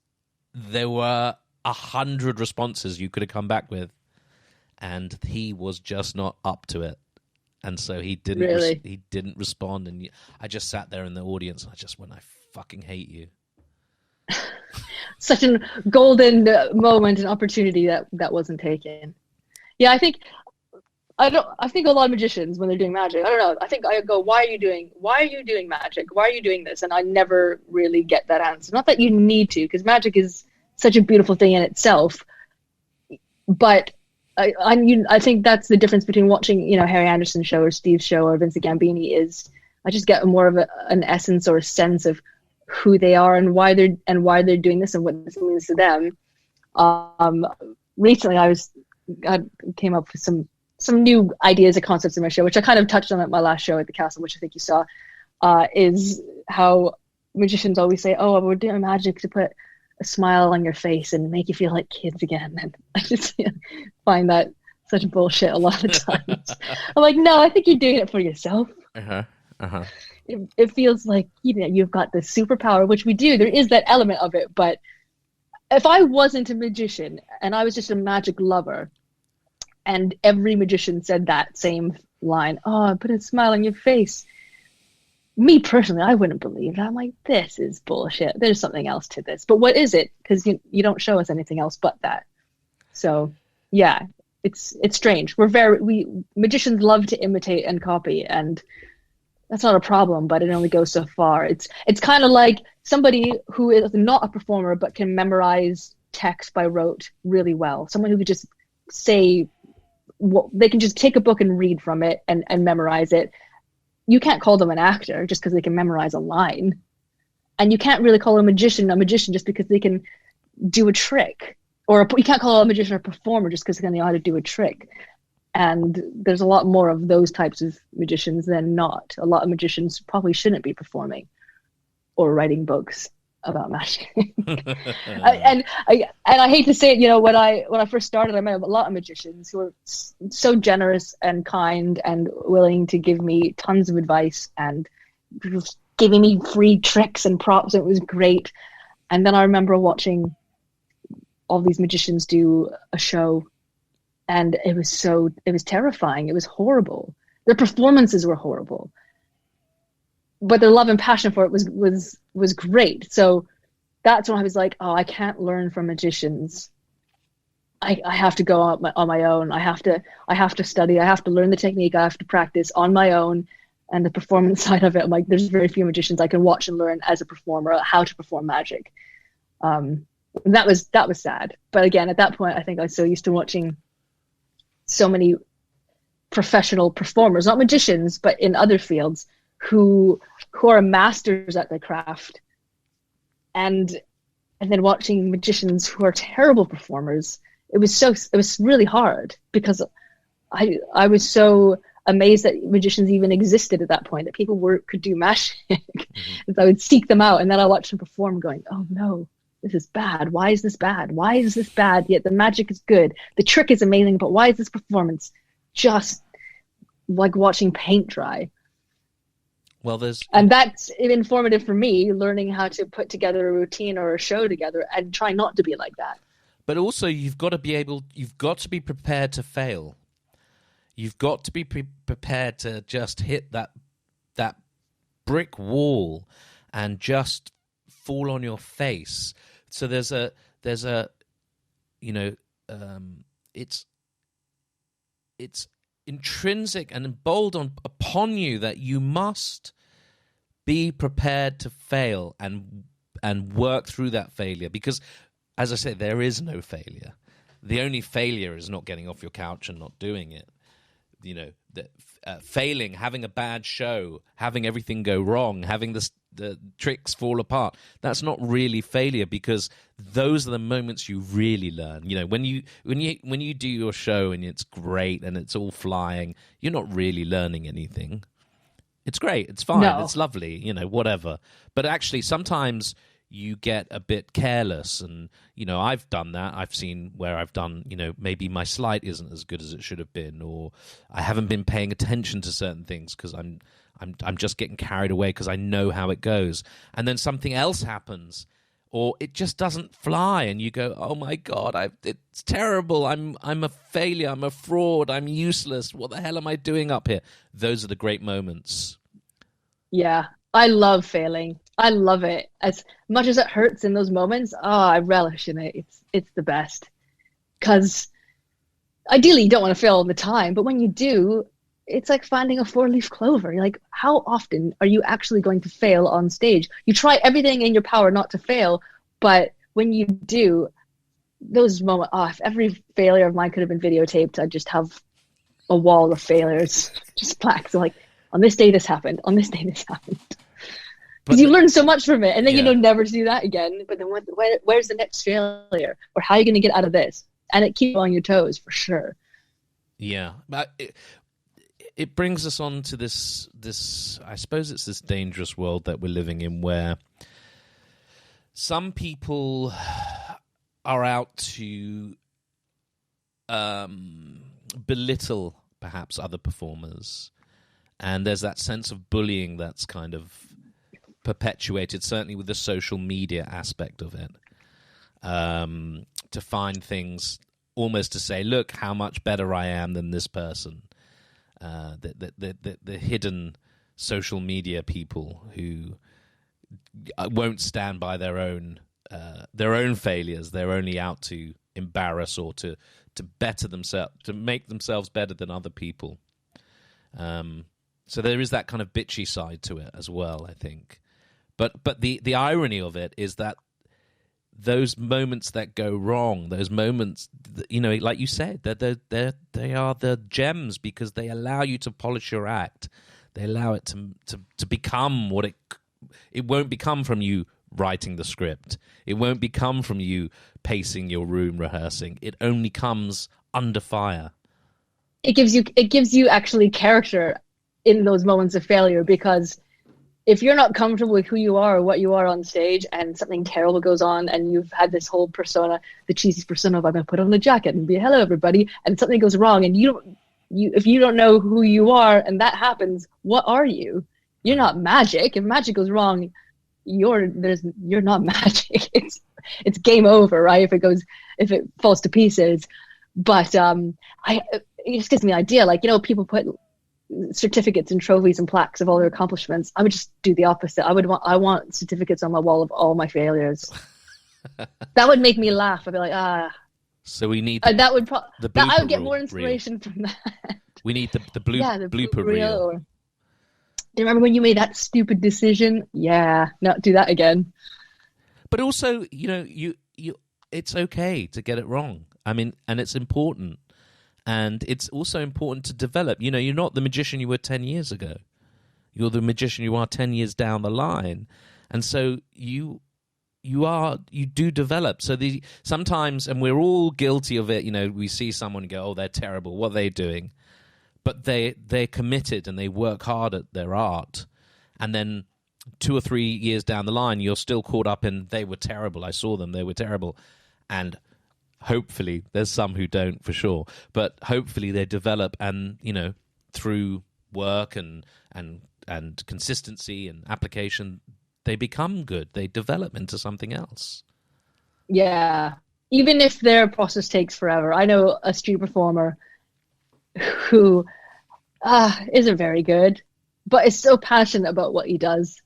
there were 100 responses you could have come back with, and he was just not up to it. And so he didn't really? He didn't respond, and I just sat there in the audience, and I just went, I fucking hate you. Such a golden moment and opportunity that wasn't taken. Yeah, I think a lot of magicians, when they're doing magic, I don't know, I think I go, why are you doing magic? Why are you doing this? And I never really get that answer. Not that you need to, because magic is such a beautiful thing in itself. But I think that's the difference between watching, Harry Anderson's show or Steve's show or Vincent Gambini, is I just get more of an essence or a sense of who they are and why they're doing this and what this means to them. Recently I came up with some new ideas and concepts in my show, which I kind of touched on at my last show at the castle, which I think you saw, is how magicians always say, oh, we're doing magic to put a smile on your face and make you feel like kids again. And I just find that such bullshit a lot of times. I'm like, no, I think you're doing it for yourself. It feels like, you've got this superpower, which we do. There is that element of it. But if I wasn't a magician and I was just a magic lover, and every magician said that same line, oh, put a smile on your face, me personally, I wouldn't believe that. I'm like, this is bullshit. There's something else to this. But what is it? Because you don't show us anything else but that. So yeah, it's strange. We magicians love to imitate and copy, and that's not a problem, but it only goes so far. It's kind of like somebody who is not a performer but can memorize text by rote really well. Someone who could just say what they can just take a book and read from it and memorize it. You can't call them an actor just because they can memorize a line. And you can't really call a magician just because they can do a trick. Or you can't call a magician a performer just because they know how to do a trick. And there's a lot more of those types of magicians than not. A lot of magicians probably shouldn't be performing or writing books about magic. and I hate to say it, when I first started, I met a lot of magicians who were so generous and kind and willing to give me tons of advice and giving me free tricks and props. It was great. And then I remember watching all these magicians do a show, and it was terrifying. It was horrible. Their performances were horrible, but their love and passion for it was great. So that's when I was like, oh, I can't learn from magicians. I have to go on my own. I have to study. I have to learn the technique. I have to practice on my own. And the performance side of it, I'm like, there's very few magicians I can watch and learn as a performer how to perform magic. That was sad. But again, at that point, I think I was so used to watching so many professional performers, not magicians, but in other fields, who are masters at their craft, and then watching magicians who are terrible performers. It was really hard because I was so amazed that magicians even existed at that point, that people could do magic. And so I would seek them out, and then I watched them perform going, oh no, this is bad. Why is this bad? Why is this bad? Yet the magic is good. The trick is amazing, but why is this performance just like watching paint dry? Well, and that's informative for me, learning how to put together a routine or a show together and try not to be like that. But also, you've got to be prepared to fail. You've got to be prepared to just hit that brick wall and just fall on your face. So there's a it's intrinsic and emboldened upon you that you must be prepared to fail and work through that failure, because, as I said, there is no failure. The only failure is not getting off your couch and not doing it. Failing, having a bad show, having everything go wrong, having the tricks fall apart, that's not really failure, because those are the moments you really learn. When you do your show and it's great and it's all flying, you're not really learning anything. It's great, it's fine, no. It's lovely, whatever. But actually, sometimes you get a bit careless, and I've done that. I've seen where I've done, maybe my slide isn't as good as it should have been, or I haven't been paying attention to certain things because I'm just getting carried away because I know how it goes, and then something else happens, or it just doesn't fly, and you go, oh my god, it's terrible. I'm a failure. I'm a fraud. I'm useless. What the hell am I doing up here? Those are the great moments. Yeah, I love failing. I love it. As much as it hurts in those moments, I relish in it. It's the best. Because ideally you don't want to fail all the time, but when you do, it's like finding a four-leaf clover. You're like, how often are you actually going to fail on stage? You try everything in your power not to fail, but when you do, those moments, if every failure of mine could have been videotaped, I'd just have a wall of failures, just plaques. So like, on this day this happened, on this day this happened. Because you learn so much from it, and then never to do that again. But then where's the next failure? Or how are you going to get out of this? And it keeps you on your toes, for sure. Yeah. But it brings us on to this, I suppose it's this dangerous world that we're living in, where some people are out to belittle perhaps other performers. And there's that sense of bullying that's kind of perpetuated, certainly with the social media aspect of it, to find things almost to say, look how much better I am than this person. The hidden social media people who won't stand by their own failures. They're only out to embarrass or to better themselves, to make themselves better than other people. So there is that kind of bitchy side to it as well, I think. But the irony of it is that those moments that go wrong, those moments, you know, like you said, they are the gems because they allow you to polish your act. They allow it to become what it won't become from you writing the script. It won't become from you pacing your room, rehearsing. It only comes under fire. It gives you actually character in those moments of failure, because if you're not comfortable with who you are or what you are on stage and something terrible goes on and you've had this whole persona, the cheesy persona of I'm going to put on a jacket and be hello everybody, and something goes wrong and if you don't know who you are and that happens, what are you? You're not magic. If magic goes wrong, you're not magic. It's game over, right? If it falls to pieces. But it just gives me an idea. Like, you know, people put certificates and trophies and plaques of all their accomplishments. I would just do the opposite. I want certificates on my wall of all my failures. That would make me laugh. I'd be like, So we need I would get more inspiration from that. We need the blooper reel. Or, do you remember when you made that stupid decision? Yeah, not do that again. But also, you know, you it's okay to get it wrong. I mean, and it's important. And it's also important to develop. You know, you're not the magician you were 10 years ago. You're the magician you are 10 years down the line. And so you do develop. So sometimes, and we're all guilty of it, you know, we see someone and go, oh, they're terrible. What are they doing? But they're committed and they work hard at their art. And then 2 or 3 years down the line, you're still caught up in, they were terrible. I saw them. They were terrible. And hopefully, there's some who don't for sure, but hopefully they develop, and you know, through work and consistency and application, they become good. They develop into something else. Yeah, even if their process takes forever. I know a street performer who isn't very good, but is so passionate about what he does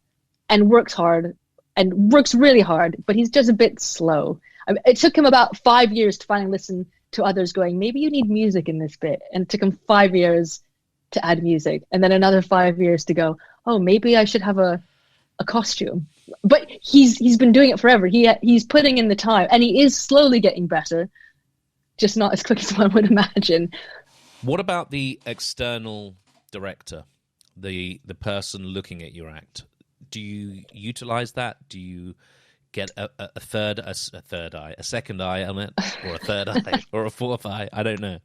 and works hard and works really hard, but he's just a bit slow. It took him about 5 years to finally listen to others going, maybe you need music in this bit. And it took him 5 years to add music. And then another 5 years to go, oh, maybe I should have a costume. But he's been doing it forever. He's putting in the time, and he is slowly getting better, just not as quick as one would imagine. What about the external director, the person looking at your act? Do you utilize that? Do you get a second eye on it, or a third eye, or a fourth eye? I don't know.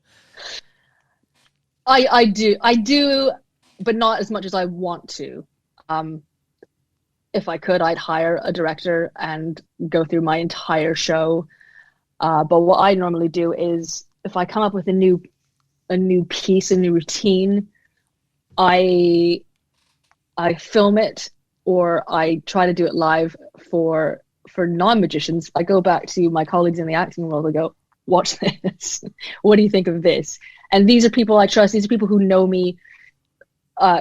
I do, but not as much as I want to. If I could, I'd hire a director and go through my entire show. But what I normally do is, if I come up with a new piece, a new routine, I film it, or I try to do it live for non-magicians. I go back to my colleagues in the acting world and go, watch this. What do you think of this? And these are people I trust. These are people who know me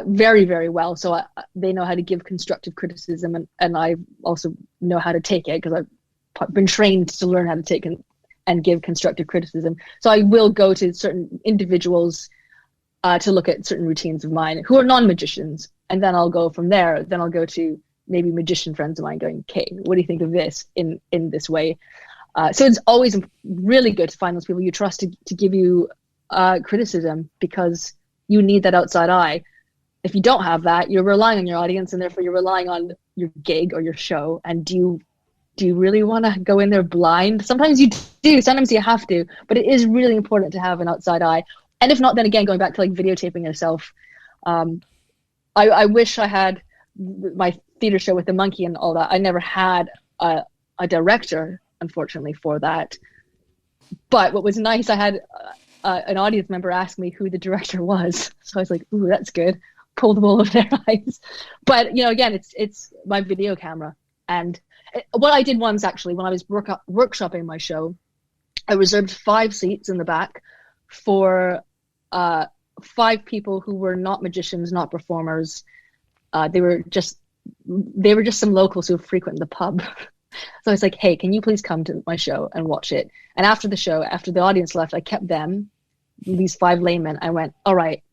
very, very well. So they know how to give constructive criticism, and I also know how to take it, because I've been trained to learn how to take and give constructive criticism. So I will go to certain individuals to look at certain routines of mine who are non-magicians, and then I'll go from there. Then I'll go to maybe magician friends of mine going, okay, what do you think of this in this way? So it's always really good to find those people you trust to give you criticism, because you need that outside eye. If you don't have that, you're relying on your audience, and therefore you're relying on your gig or your show. And do you really want to go in there blind? Sometimes you do, sometimes you have to, but it is really important to have an outside eye. And if not, then again, going back to like videotaping yourself. I wish I had my theater show with the monkey and all that. I never had a director, unfortunately, for that. But what was nice, I had an audience member ask me who the director was. So I was like, ooh, that's good. Pulled the wool over their eyes. But, you know, again, it's my video camera. And what I did once, actually, when I was workshopping my show, I reserved 5 seats in the back for 5 people who were not magicians, not performers. They were just some locals who frequent the pub. So I was like, hey, can you please come to my show and watch it? And after the show, after the audience left, I kept them, these 5 laymen. I went, all right,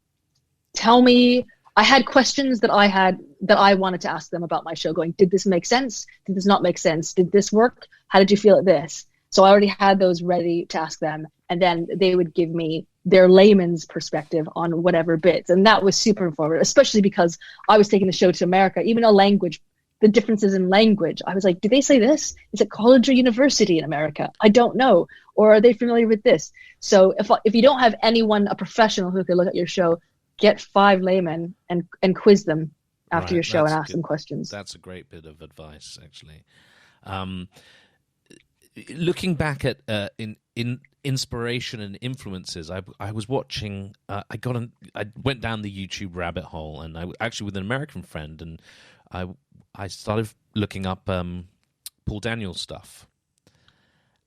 tell me I had questions that I wanted to ask them about my show, going, did this make sense? Did this not make sense? Did this work? How did you feel at this? So I already had those ready to ask them, and then they would give me their layman's perspective on whatever bits. And that was super informative, especially because I was taking the show to America, even though language, the differences in language. I was like, do they say this? Is it college or university in America? I don't know. Or are they familiar with this? So if you don't have anyone, a professional who could look at your show, get 5 laymen and quiz them after your show and ask them questions. That's a great bit of advice, actually. Looking back at in inspiration and influences, I was watching. I went down the YouTube rabbit hole, and I actually with an American friend, and I started looking up Paul Daniels stuff,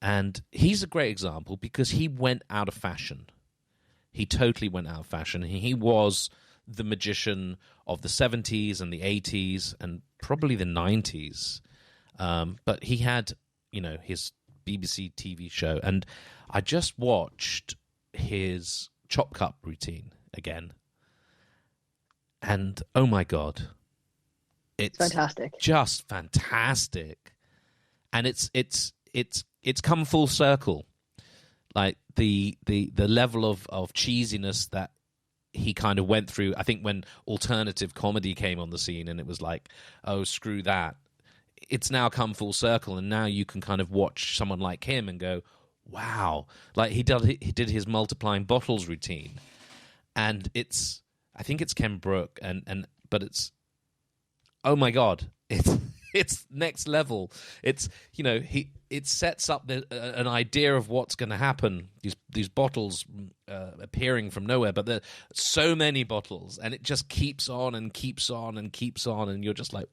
and he's a great example because he went out of fashion. He totally went out of fashion. He was the magician of the 70s and the 80s and probably the 90s, but he had, his BBC TV show, and I just watched his chop cup routine again, and oh my god, it's fantastic, just fantastic, and it's come full circle, like the level of cheesiness that he kind of went through. I think when alternative comedy came on the scene, and it was like, oh, screw that. It's now come full circle, and now you can kind of watch someone like him and go, wow. Like he did his multiplying bottles routine, and I think it's Ken Brook, but it's, oh my god, it's next level. It's it sets up an idea of what's going to happen. These bottles appearing from nowhere, but there are so many bottles, and it just keeps on and keeps on and keeps on, and you're just like,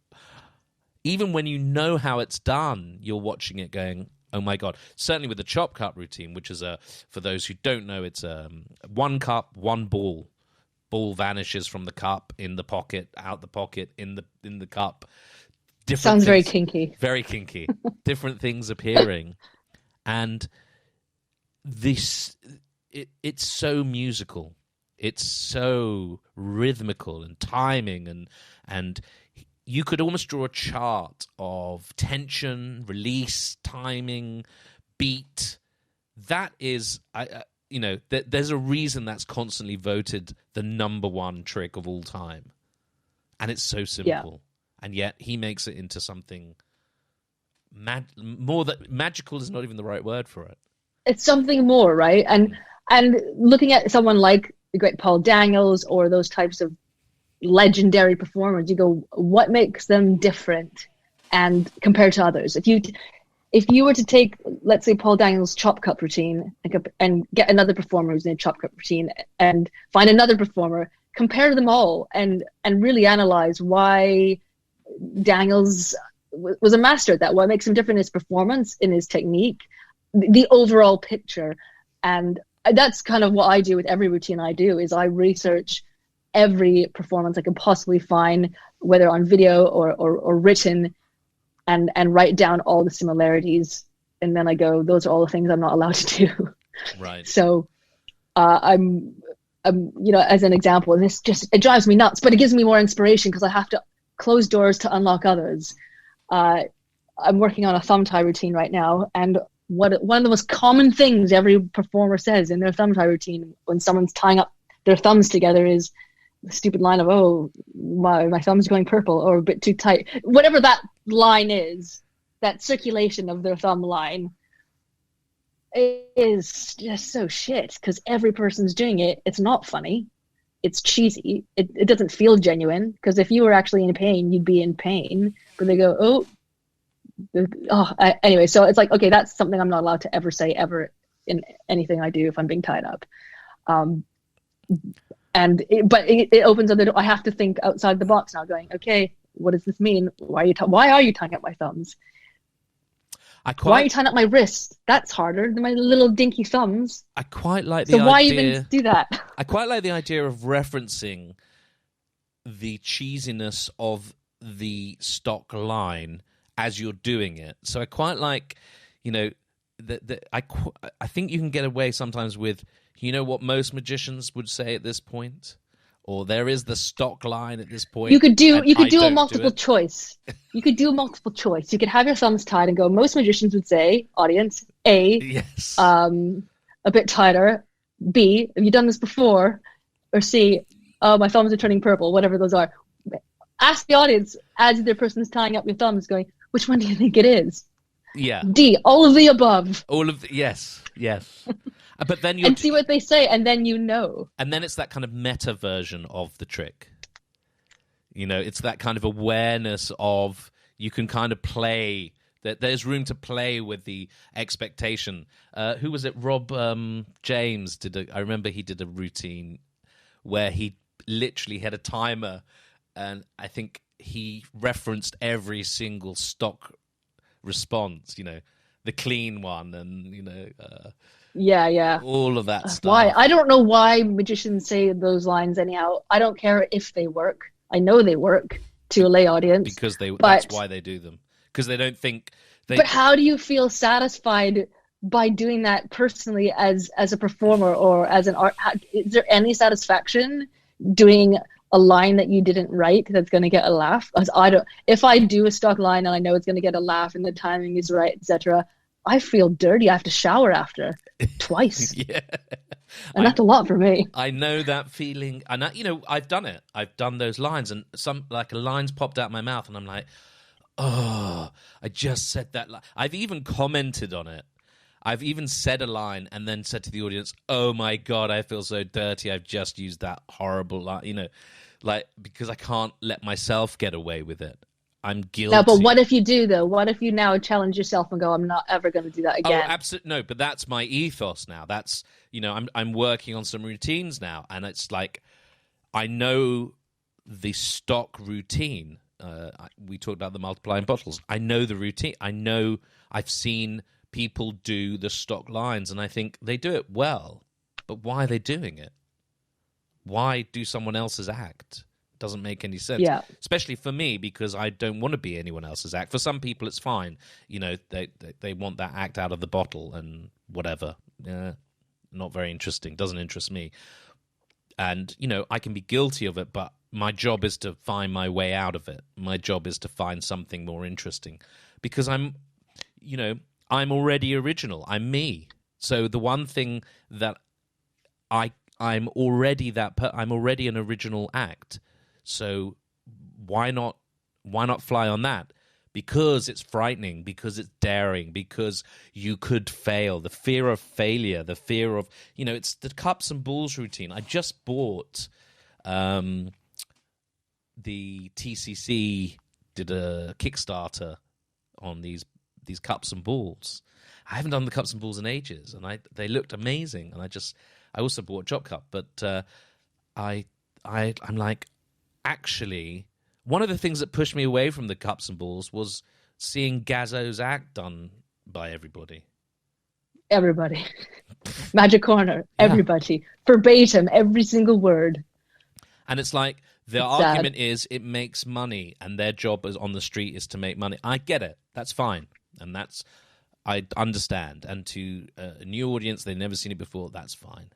even when you know how it's done, you're watching it going, oh my god. Certainly with the chop cup routine, which is for those who don't know, it's 1 cup, 1 ball. Ball vanishes from the cup, in the pocket, out the pocket, in the cup. Sounds very kinky. Very kinky. Different things appearing. And it's so musical. It's so rhythmical and timing, and you could almost draw a chart of tension, release, timing, beat. That is, there's a reason that's constantly voted the #1 trick of all time. And it's so simple. Yeah. And yet he makes it into something magical is not even the right word for it. It's something more, right? And looking at someone like the great Paul Daniels or those types of legendary performers, you go, what makes them different and compared to others? If you were to take, let's say, Paul Daniels' chop cup routine and get another performer who's in a chop cup routine and find another performer, compare them all and really analyze why Daniels was a master at that. What makes him different in his performance, in his technique, the overall picture. And that's kind of what I do with every routine I do, is I research every performance I can possibly find, whether on video or written, and write down all the similarities. And then I go, those are all the things I'm not allowed to do. Right. So I'm as an example, and it drives me nuts, but it gives me more inspiration because I have to close doors to unlock others. I'm working on a thumb tie routine right now, and one of the most common things every performer says in their thumb tie routine when someone's tying up their thumbs together is the stupid line of, oh, my thumb's going purple, or a bit too tight. Whatever that line is, that circulation of their thumb line is just so shit, because every person's doing it. It's not funny. It's cheesy. It doesn't feel genuine, because if you were actually in pain, you'd be in pain. But they go, anyway, so it's like, okay, that's something I'm not allowed to ever say ever in anything I do if I'm being tied up. But it opens up the door. I have to think outside the box now, going, okay, what does this mean? Why are you tying up my thumbs? Why are you tying up my wrists? That's harder than my little dinky thumbs. I quite like the idea. So why even do that? I quite like the idea of referencing the cheesiness of the stock line as you're doing it. So I quite like, I think you can get away sometimes with, what most magicians would say at this point, or there is the stock line at this point. You could do a multiple choice. You could do a multiple choice. You could have your thumbs tied and go, most magicians would say, audience, A, yes, a bit tighter, B, have you done this before? Or C, oh, my thumbs are turning purple, whatever those are. Ask the audience as the person's tying up your thumbs, going, which one do you think it is? Yeah. D, all of the above. Yes. But then and see what they say, and then you know. And then it's that kind of meta version of the trick. You know, it's that kind of awareness of you can kind of play, that there's room to play with the expectation. Who was it? Rob James I remember he did a routine where he literally had a timer, and I think he referenced every single stock response, you know, the clean one, and, you know... Yeah. All of that stuff. Why? I don't know why magicians say those lines anyhow. I don't care if they work. I know they work to a lay audience. Because that's why they do them. Because they don't think... But how do you feel satisfied by doing that personally as a performer or as an art? Is there any satisfaction doing a line that you didn't write that's going to get a laugh? If I do a stock line and I know it's going to get a laugh and the timing is right, etc., I feel dirty. I have to shower after twice. Yeah. And that's a lot for me. I know that feeling. And, I've done it. I've done those lines, and a line's popped out of my mouth, and I'm like, oh, I just said that line. I've even commented on it. I've even said a line and then said to the audience, oh my God, I feel so dirty. I've just used that horrible line, because I can't let myself get away with it. I'm guilty. No, but what if you do, though? What if you now challenge yourself and go, I'm not ever going to do that again? Oh, absolutely. No, but that's my ethos now. That's, I'm working on some routines now. And it's like, I know the stock routine. We talked about the multiplying bottles. I know the routine. I know I've seen people do the stock lines, and I think they do it well. But why are they doing it? Why do someone else's act? Doesn't make any sense. Yeah. Especially for me, because I don't want to be anyone else's act. For some people, it's fine. They want that act out of the bottle and whatever. Not very interesting. Doesn't interest me. And, I can be guilty of it, but my job is to find my way out of it. My job is to find something more interesting. Because I'm already original. I'm me. So the one thing that I'm already an original act. So why not fly on that? Because it's frightening, because it's daring, because you could fail. The fear of failure, the fear of, it's the cups and balls routine. I just bought the TCC did a Kickstarter on these cups and balls. I haven't done the cups and balls in ages, and they looked amazing. And I also bought a chop cup, but I'm like, actually, one of the things that pushed me away from the cups and balls was seeing Gazzo's act done by everybody. Everybody. Magic Corner. Everybody. Yeah. Verbatim, every single word. And it's like, the argument is it makes money, and their job on the street is to make money. I get it. That's fine. And I understand. And to a new audience, they've never seen it before, that's fine.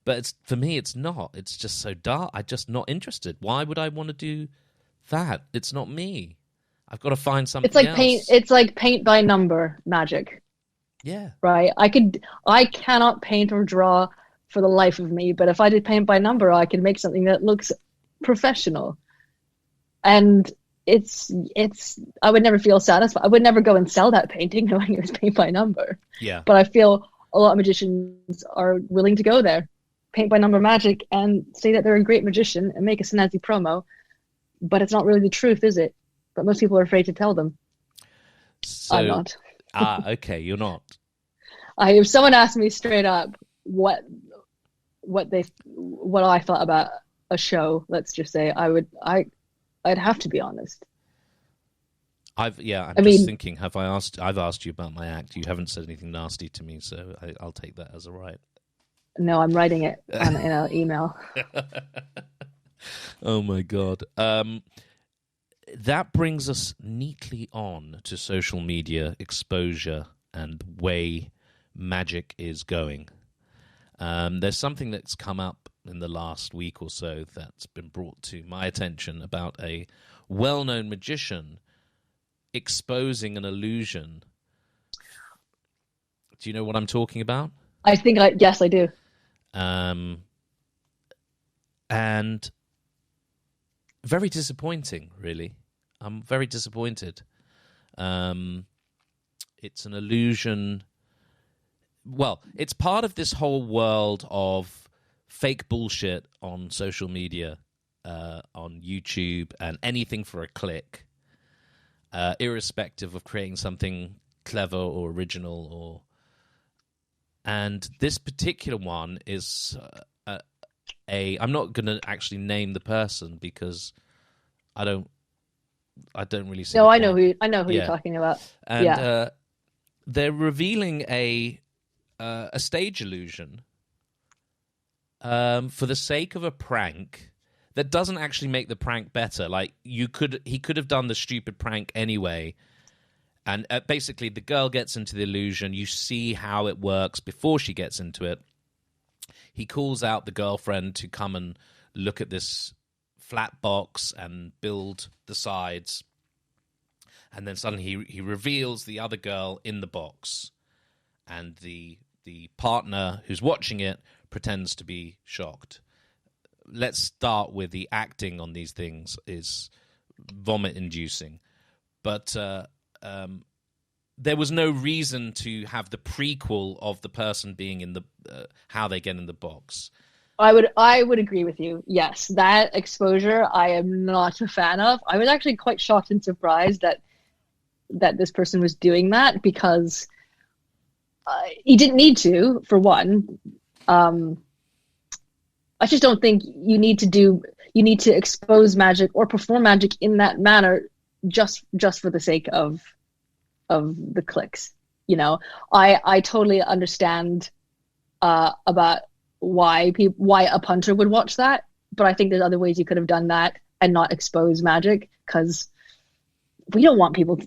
But for me, it's not. It's just so dark. I'm just not interested. Why would I want to do that? It's not me. I've got to find something else. It's like paint by number magic. Yeah. Right? I cannot paint or draw for the life of me, but if I did paint by number, I could make something that looks professional. And I would never feel satisfied. I would never go and sell that painting knowing it was paint by number. Yeah. But I feel a lot of magicians are willing to go there, paint by number magic, and say that they're a great magician and make a snazzy promo. But it's not really the truth, is it? But most people are afraid to tell them. So, I'm not. Okay, you're not. If someone asked me straight up what I thought about a show, let's just say, I'd have to be honest. I'm just thinking, I've asked you about my act. You haven't said anything nasty to me, so I'll take that as a right. No, I'm writing it in an email. Oh my God. That brings us neatly on to social media exposure and way magic is going. There's something that's come up in the last week or so that's been brought to my attention about a well-known magician exposing an illusion. Do you know what I'm talking about? Yes, I do. And very disappointing, really. I'm very disappointed. It's an illusion. Well, it's part of this whole world of fake bullshit on social media, on YouTube, and anything for a click, irrespective of creating something clever or original. And this particular one is I'm not going to actually name the person because I don't really see. No, I know who you're talking about. And they're revealing a stage illusion for the sake of a prank that doesn't actually make the prank better. Like he could have done the stupid prank anyway. And basically, the girl gets into the illusion. You see how it works before she gets into it. He calls out the girlfriend to come and look at this flat box and build the sides. And then suddenly he reveals the other girl in the box. And the partner who's watching it pretends to be shocked. Let's start with the acting on these things is vomit-inducing. But there was no reason to have the prequel of the person being in the how they get in the box. I would agree with you. Yes, that exposure I am not a fan of. I was actually quite shocked and surprised that this person was doing that because he didn't need to. For one, I just don't think you need to expose magic or perform magic in that manner just for the sake of the clicks. You know, I totally understand about why a punter would watch that, but I think there's other ways you could have done that and not expose magic, because we don't want people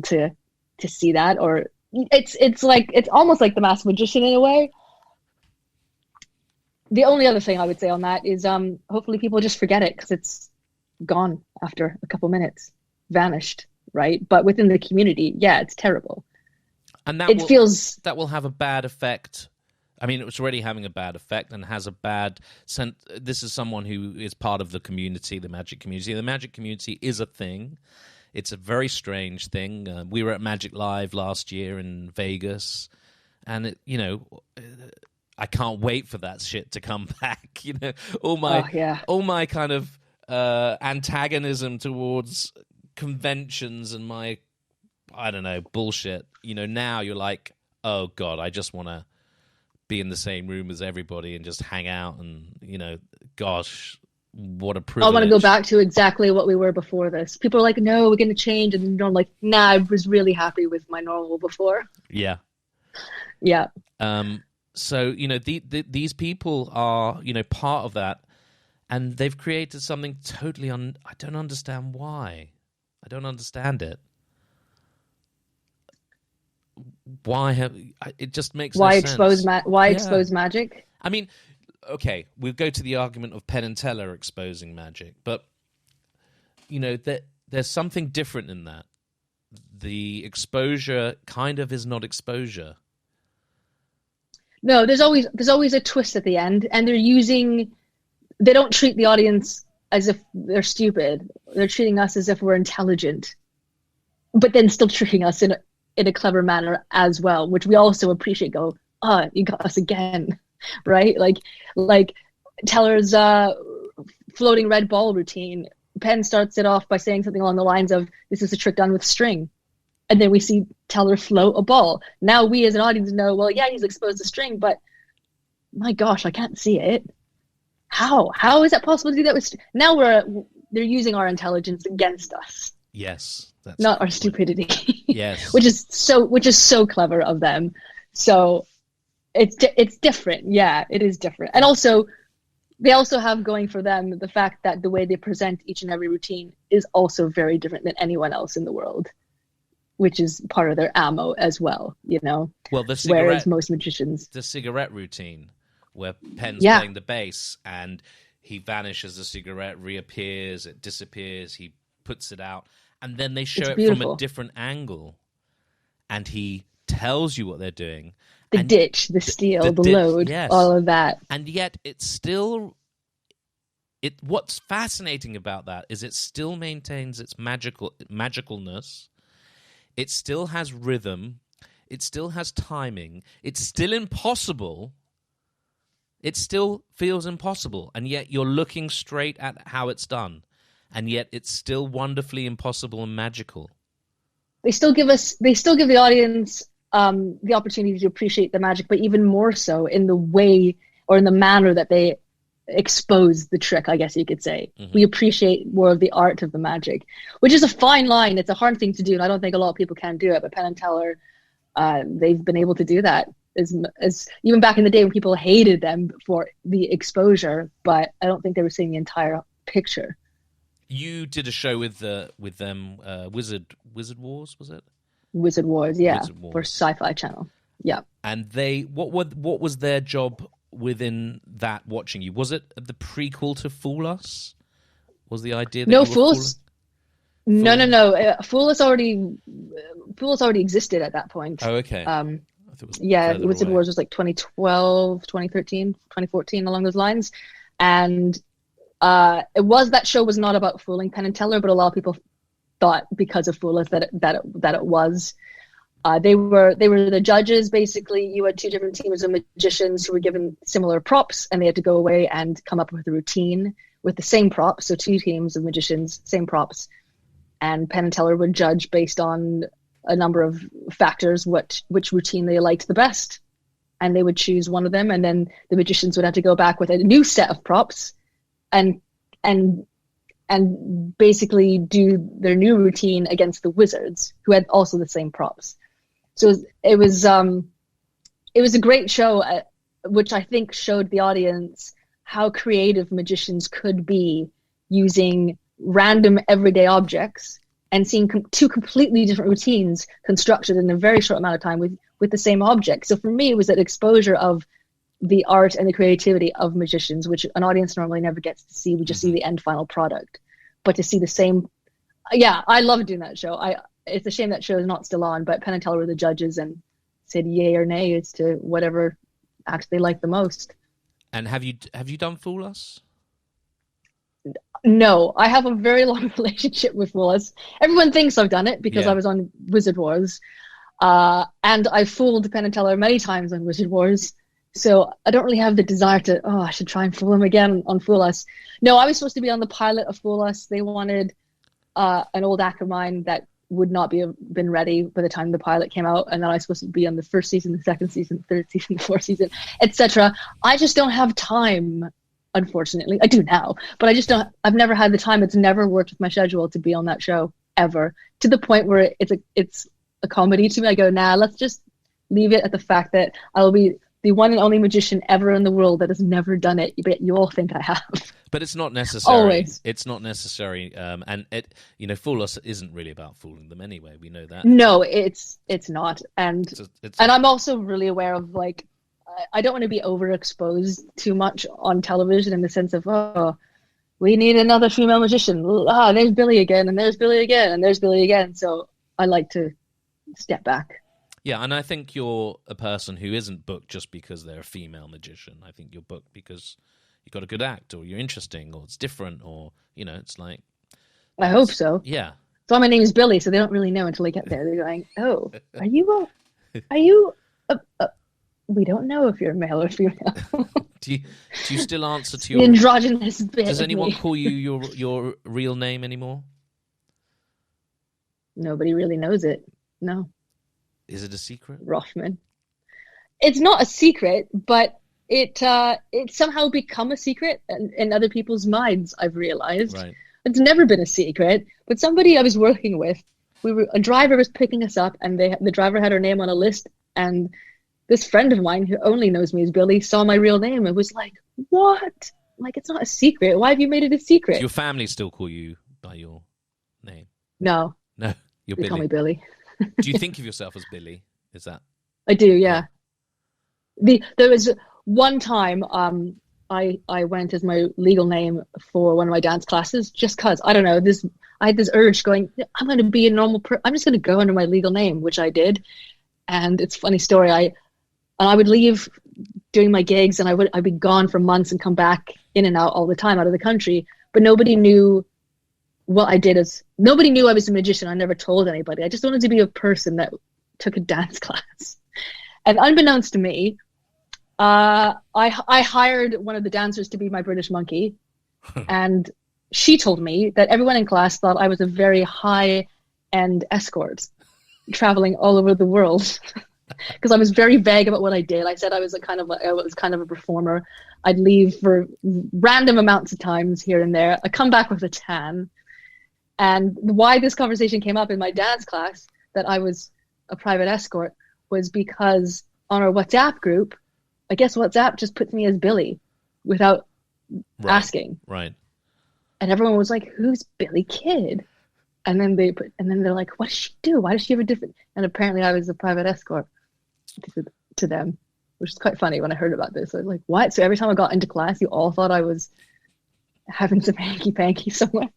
to see that. Or it's almost like The Masked Magician in a way. The only other thing I would say on that is hopefully people just forget it, because it's gone after a couple minutes, vanished, right? But within the community, yeah, it's terrible. And that will have a bad effect. I mean, it's already having a bad effect and has a bad sense. This is someone who is part of the community, the magic community. The magic community is a thing. It's a very strange thing. We were at Magic Live last year in Vegas, and I can't wait for that shit to come back. You know, all my kind of antagonism towards conventions and my, I don't know, bullshit. You know, now you're like, oh God, I just want to be in the same room as everybody and just hang out, and gosh, what a privilege. I want to go back to exactly what we were before this. People are like, no, we're going to change, and I'm like, nah, I was really happy with my normal before. Yeah. So these people are part of that, and they've created something totally I don't understand why. I don't understand it. It just makes no sense. Expose magic? I mean, okay, we'll go to the argument of Penn and Teller exposing magic, but there's something different in that. The exposure kind of is not exposure. No, there's always a twist at the end, and they don't treat the audience as if they're stupid. They're treating us as if we're intelligent, but then still tricking us in a clever manner as well, which we also appreciate. Go, you got us again, right? Like Teller's floating red ball routine. Penn starts it off by saying something along the lines of, "This is a trick done with string," and then we see Teller float a ball. Now we as an audience know, well, yeah, he's exposed the string, but my gosh, I can't see it. How is that possible to do that with now they're using our intelligence against us. Yes. That's not our stupidity. Yes. which is so clever of them. So it's different. Yeah, it is different. And also they also have going for them the fact that the way they present each and every routine is also very different than anyone else in the world, which is part of their ammo as well, Well, whereas most magicians, the cigarette routine. where Penn's playing the bass, and he vanishes, the cigarette reappears, it disappears, he puts it out, and then they show it from a different angle, and he tells you what they're doing. The ditch, the steel, the load, all of that. And yet it's still... What's fascinating about that is it still maintains its magicalness. It still has rhythm. It still has timing. It's still impossible. It still feels impossible. And yet you're looking straight at how it's done. And yet it's still wonderfully impossible and magical. They still give the audience the opportunity to appreciate the magic, but even more so in the way or in the manner that they expose the trick, I guess you could say. Mm-hmm. We appreciate more of the art of the magic, which is a fine line. It's a hard thing to do, and I don't think a lot of people can do it, but Penn and Teller, they've been able to do that as even back in the day when people hated them for the exposure, but I don't think they were seeing the entire picture. You did a show with them, Wizard Wars, was it? Wizard Wars, yeah, Wizard Wars. For Sci-Fi Channel, yeah. And they, what was their job within that? Watching you, was it the prequel to Fool Us? Was the idea that Fool Us? No. Fool Us already existed at that point. Oh, okay. Wizard Wars was like 2012, 2013, 2014, along those lines, and that show was not about fooling Penn and Teller, but a lot of people thought because of Fool Us that it was. They were the judges. Basically, you had two different teams of magicians who were given similar props, and they had to go away and come up with a routine with the same props. So two teams of magicians, same props, and Penn and Teller would judge based on a number of factors which routine they liked the best, and they would choose one of them, and then the magicians would have to go back with a new set of props and basically do their new routine against the wizards, who had also the same props. So it was a great show, which I think showed the audience how creative magicians could be using random everyday objects and seeing two completely different routines constructed in a very short amount of time with the same object. So for me, it was an exposure of the art and the creativity of magicians, which an audience normally never gets to see. We just see the end final product. But to see the same... Yeah, I love doing that show. It's a shame that show is not still on, but Penn and Teller were the judges and said yay or nay as to whatever act they liked the most. And have you done Fool Us? No, I have a very long relationship with Fool Us. Everyone thinks I've done it because I was on Wizard Wars. And I fooled Penn and Teller many times on Wizard Wars. So I don't really have the desire to, I should try and fool them again on Fool Us. No, I was supposed to be on the pilot of Fool Us. They wanted an old act of mine that would not been ready by the time the pilot came out, and then I was supposed to be on the first season, the second season, the third season, the fourth season, etc. I just don't have time, unfortunately. I do now, but I've never had the time. It's never worked with my schedule to be on that show ever, to the point where it's a comedy to me. I go, let's just leave it at the fact that I'll be the one and only magician ever in the world that has never done it, but you all think I have. But it's not necessary. Always. It's not necessary. And Fool Us isn't really about fooling them anyway. We know that. No, it's not. And I'm also really aware of, like, I don't want to be overexposed too much on television in the sense of, we need another female magician. There's Billy again, and there's Billy again, and there's Billy again. So I like to step back. Yeah, and I think you're a person who isn't booked just because they're a female magician. I think you're booked because you've got a good act, or you're interesting, or it's different, or, it's like... I hope so. Yeah. So my name is Billy, so they don't really know until they get there. They're going, oh, are you we don't know if you're male or female. Do you still answer to your... The androgynous bit. Does anyone call you your real name anymore? Nobody really knows it. No. Is it a secret? Rothman. It's not a secret, but it somehow become a secret in other people's minds, I've realized. Right. It's never been a secret, but somebody I was working with, a driver was picking us up, and the driver had her name on a list, and this friend of mine who only knows me as Billy saw my real name and was like, what? Like, it's not a secret. Why have you made it a secret? Do your family still call you by your name? No. No, you're Billy. They call me Billy. Do you think of yourself as Billy? Is that... I do, yeah. There was one time, I went as my legal name for one of my dance classes just because, I don't know, I had this urge going, I'm going to be a normal person. I'm just going to go under my legal name, which I did. And it's a funny story. I would leave doing my gigs, and I'd be gone for months and come back in and out all the time out of the country. But nobody knew what I did. Nobody knew I was a magician. I never told anybody. I just wanted to be a person that took a dance class. And unbeknownst to me, I hired one of the dancers to be my British monkey. And she told me that everyone in class thought I was a very high-end escort traveling all over the world. Because I was very vague about what I did. I said I was kind of a performer. I'd leave for random amounts of times here and there. I come back with a tan. And why this conversation came up in my dance class that I was a private escort was because on our WhatsApp group, I guess WhatsApp just puts me as Billy without asking. Right. And everyone was like, "Who's Billy Kid?" And then they're like, "What does she do? Why does she have a different?" And apparently, I was a private escort to them, which is quite funny when I heard about this. I was like, "What?" So every time I got into class, you all thought I was having some hanky panky somewhere.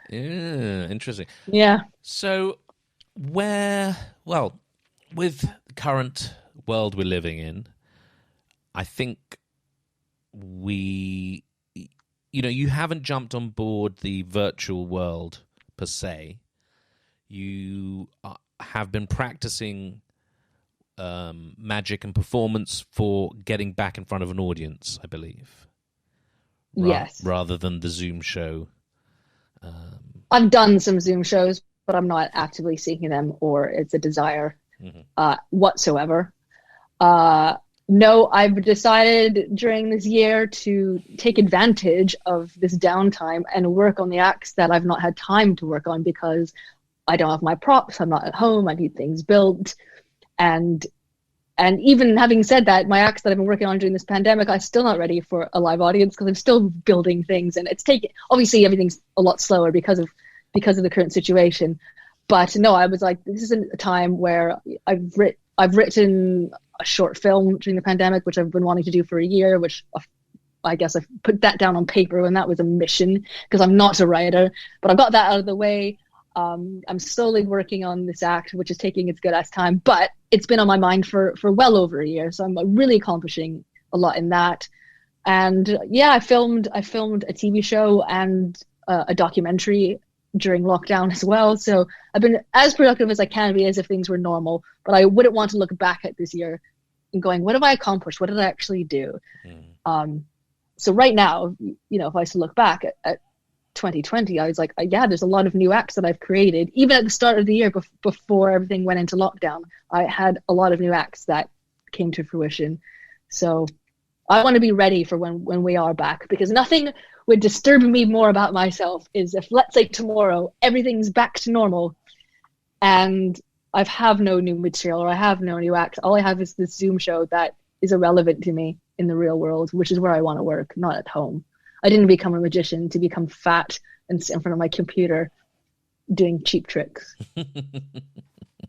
Yeah, interesting. Yeah. So, with the current world we're living in, I think you haven't jumped on board the virtual world per se. You have been practicing magic and performance for getting back in front of an audience, I believe. Yes. Rather than the Zoom show. I've done some Zoom shows, but I'm not actively seeking them, or it's a desire whatsoever. No, I've decided during this year to take advantage of this downtime and work on the acts that I've not had time to work on because I don't have my props, I'm not at home, I need things built. And even having said that, my acts that I've been working on during this pandemic, I'm still not ready for a live audience because I'm still building things, and it's taking, obviously everything's a lot slower because of the current situation. But no, I was like, this isn't a time where I've written a short film during the pandemic, which I've been wanting to do for a year, which I guess I've put that down on paper, and that was a mission because I'm not a writer, but I got that out of the way. I'm slowly working on this act, which is taking its good ass time, but it's been on my mind for well over a year. So I'm really accomplishing a lot in that. And yeah, I filmed a TV show and a documentary during lockdown as well. So I've been as productive as I can be as if things were normal, but I wouldn't want to look back at this year and going, what have I accomplished? What did I actually do? So right now, if I was to look back at 2020, I was like, yeah, there's a lot of new acts that I've created. Even at the start of the year, before everything went into lockdown, I had a lot of new acts that came to fruition. So I want to be ready for when we are back, because nothing would disturb me more about myself is if, let's say tomorrow, everything's back to normal and I have no new material or I have no new acts. All I have is this Zoom show that is irrelevant to me in the real world, which is where I want to work, not at home. I didn't become a magician to become fat and sit in front of my computer doing cheap tricks.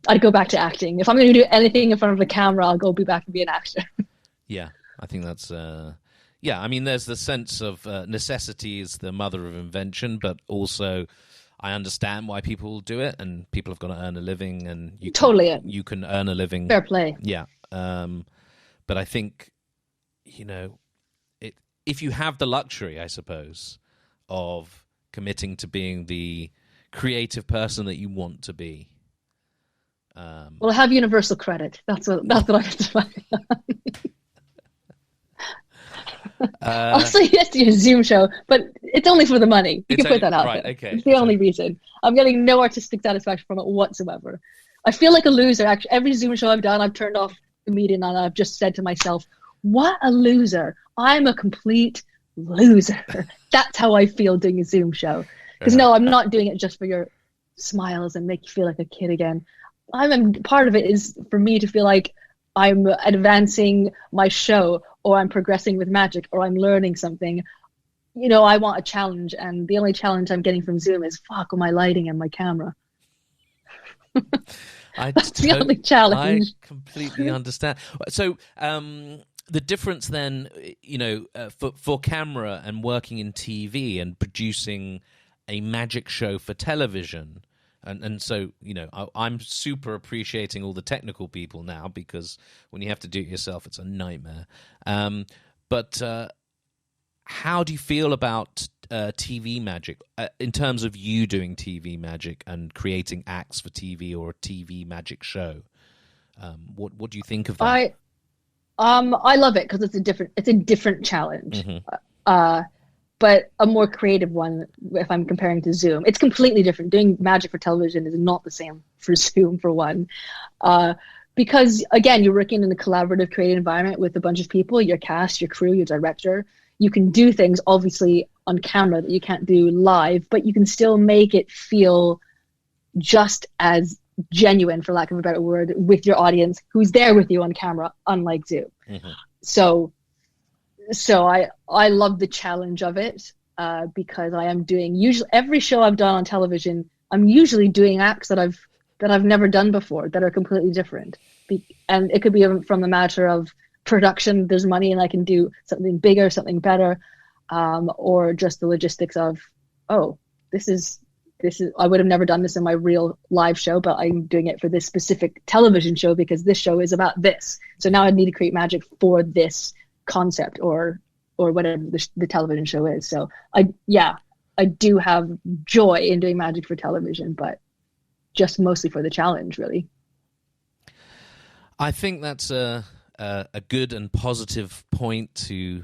I'd go back to acting. If I'm going to do anything in front of the camera, I'll go be back and be an actor. Yeah, I think that's... I mean, there's the sense of necessity is the mother of invention, but also I understand why people do it, and people have got to earn a living, and you can earn a living. Fair play. Yeah. But I think, if you have the luxury, I suppose, of committing to being the creative person that you want to be. Well, I have universal credit. That's what I have to find. I'll say yes to your Zoom show, but it's only for the money. You can put that out there. Okay. It's the only reason. I'm getting no artistic satisfaction from it whatsoever. I feel like a loser. Actually, every Zoom show I've done, I've turned off the meeting and I've just said to myself, what a loser. I'm a complete loser. That's how I feel doing a Zoom show. Because no, I'm not doing it just for your smiles and make you feel like a kid again. Part of it is for me to feel like I'm advancing my show, or I'm progressing with magic, or I'm learning something. I want a challenge, and the only challenge I'm getting from Zoom is, fuck, my lighting and my camera. That's the only challenge. I completely understand. So the difference then, for camera and working in TV and producing a magic show for television. And so, I'm super appreciating all the technical people now, because when you have to do it yourself, it's a nightmare. But how do you feel about TV magic in terms of you doing TV magic and creating acts for TV or a TV magic show? What do you think of that? I love it because it's a different challenge. Mm-hmm. But a more creative one, if I'm comparing to Zoom. It's completely different. Doing magic for television is not the same for Zoom, for one. Because, again, you're working in a collaborative, creative environment with a bunch of people, your cast, your crew, your director. You can do things, obviously, on camera that you can't do live, but you can still make it feel just as genuine, for lack of a better word, with your audience who's there with you on camera, unlike Zoom. Mm-hmm. So I love the challenge of it, because I am doing usually every show I've done on television. I'm usually doing acts that I've never done before, that are completely different. And it could be from the matter of production. There's money and I can do something bigger, something better, or just the logistics of, this is I would have never done this in my real live show, but I'm doing it for this specific television show because this show is about this. So now I need to create magic for this concept or whatever the television show is. So I do have joy in doing magic for television, but just mostly for the challenge, really. I think that's a good and positive point to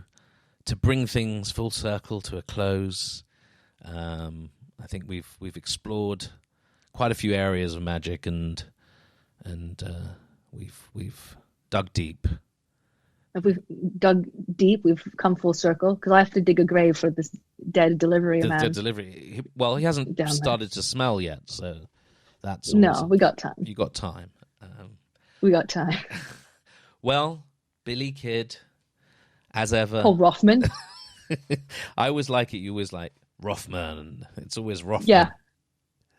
bring things full circle to a close. I think we've explored quite a few areas of magic, and we've dug deep. If we've dug deep, we've come full circle, because I have to dig a grave for this dead delivery man. Dead delivery. Well, he hasn't started to smell yet, so that's no. We got time. You got time. We got time. Well, Billy Kid, as ever. Paul Rothman. I always like it. You always like Rothman. It's always Rothman. Yeah,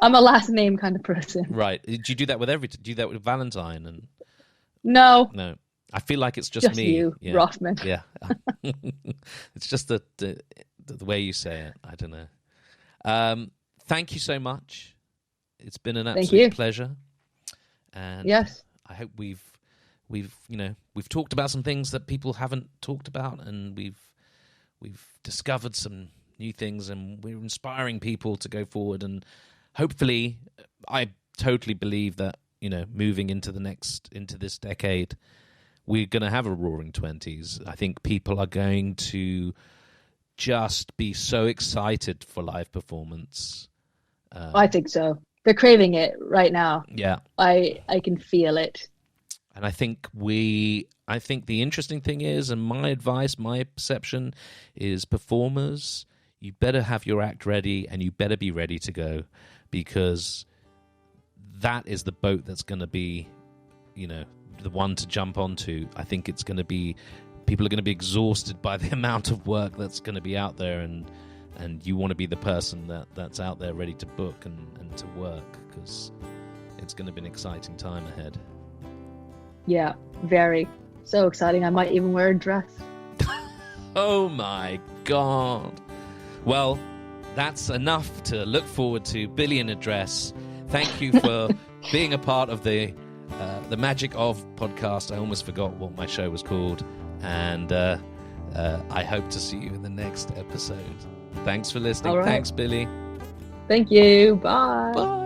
I'm a last name kind of person. Right? Do you do that with Do you do that with Valentine and? No. I feel like it's just me. You, yeah. Rothman. Yeah. It's just the way you say it. I don't know. Thank you so much. It's been an absolute pleasure. And yes, I hope we've talked about some things that people haven't talked about, and we've discovered some new things, and we're inspiring people to go forward. And hopefully, I totally believe that, moving into this decade, we're going to have a roaring 20s. I think people are going to just be so excited for live performance. I think so. They're craving it right now. Yeah. I can feel it. And I think the interesting thing is, and my advice, my perception is, performers, you better have your act ready, and you better be ready to go, because that is the boat that's going to be, the one to jump onto. I think it's going to be, people are going to be exhausted by the amount of work that's going to be out there, and you want to be the person that's out there ready to book and to work, because it's going to be an exciting time ahead. Yeah, very. So exciting. I might even wear a dress. Oh my God. Well, that's enough to look forward to. Billy in a dress. Thank you for being a part of the Magic of podcast. I almost forgot what my show was called. And I hope to see you in the next episode. Thanks for listening. All right. Thanks, Billy. Thank you. Bye. Bye.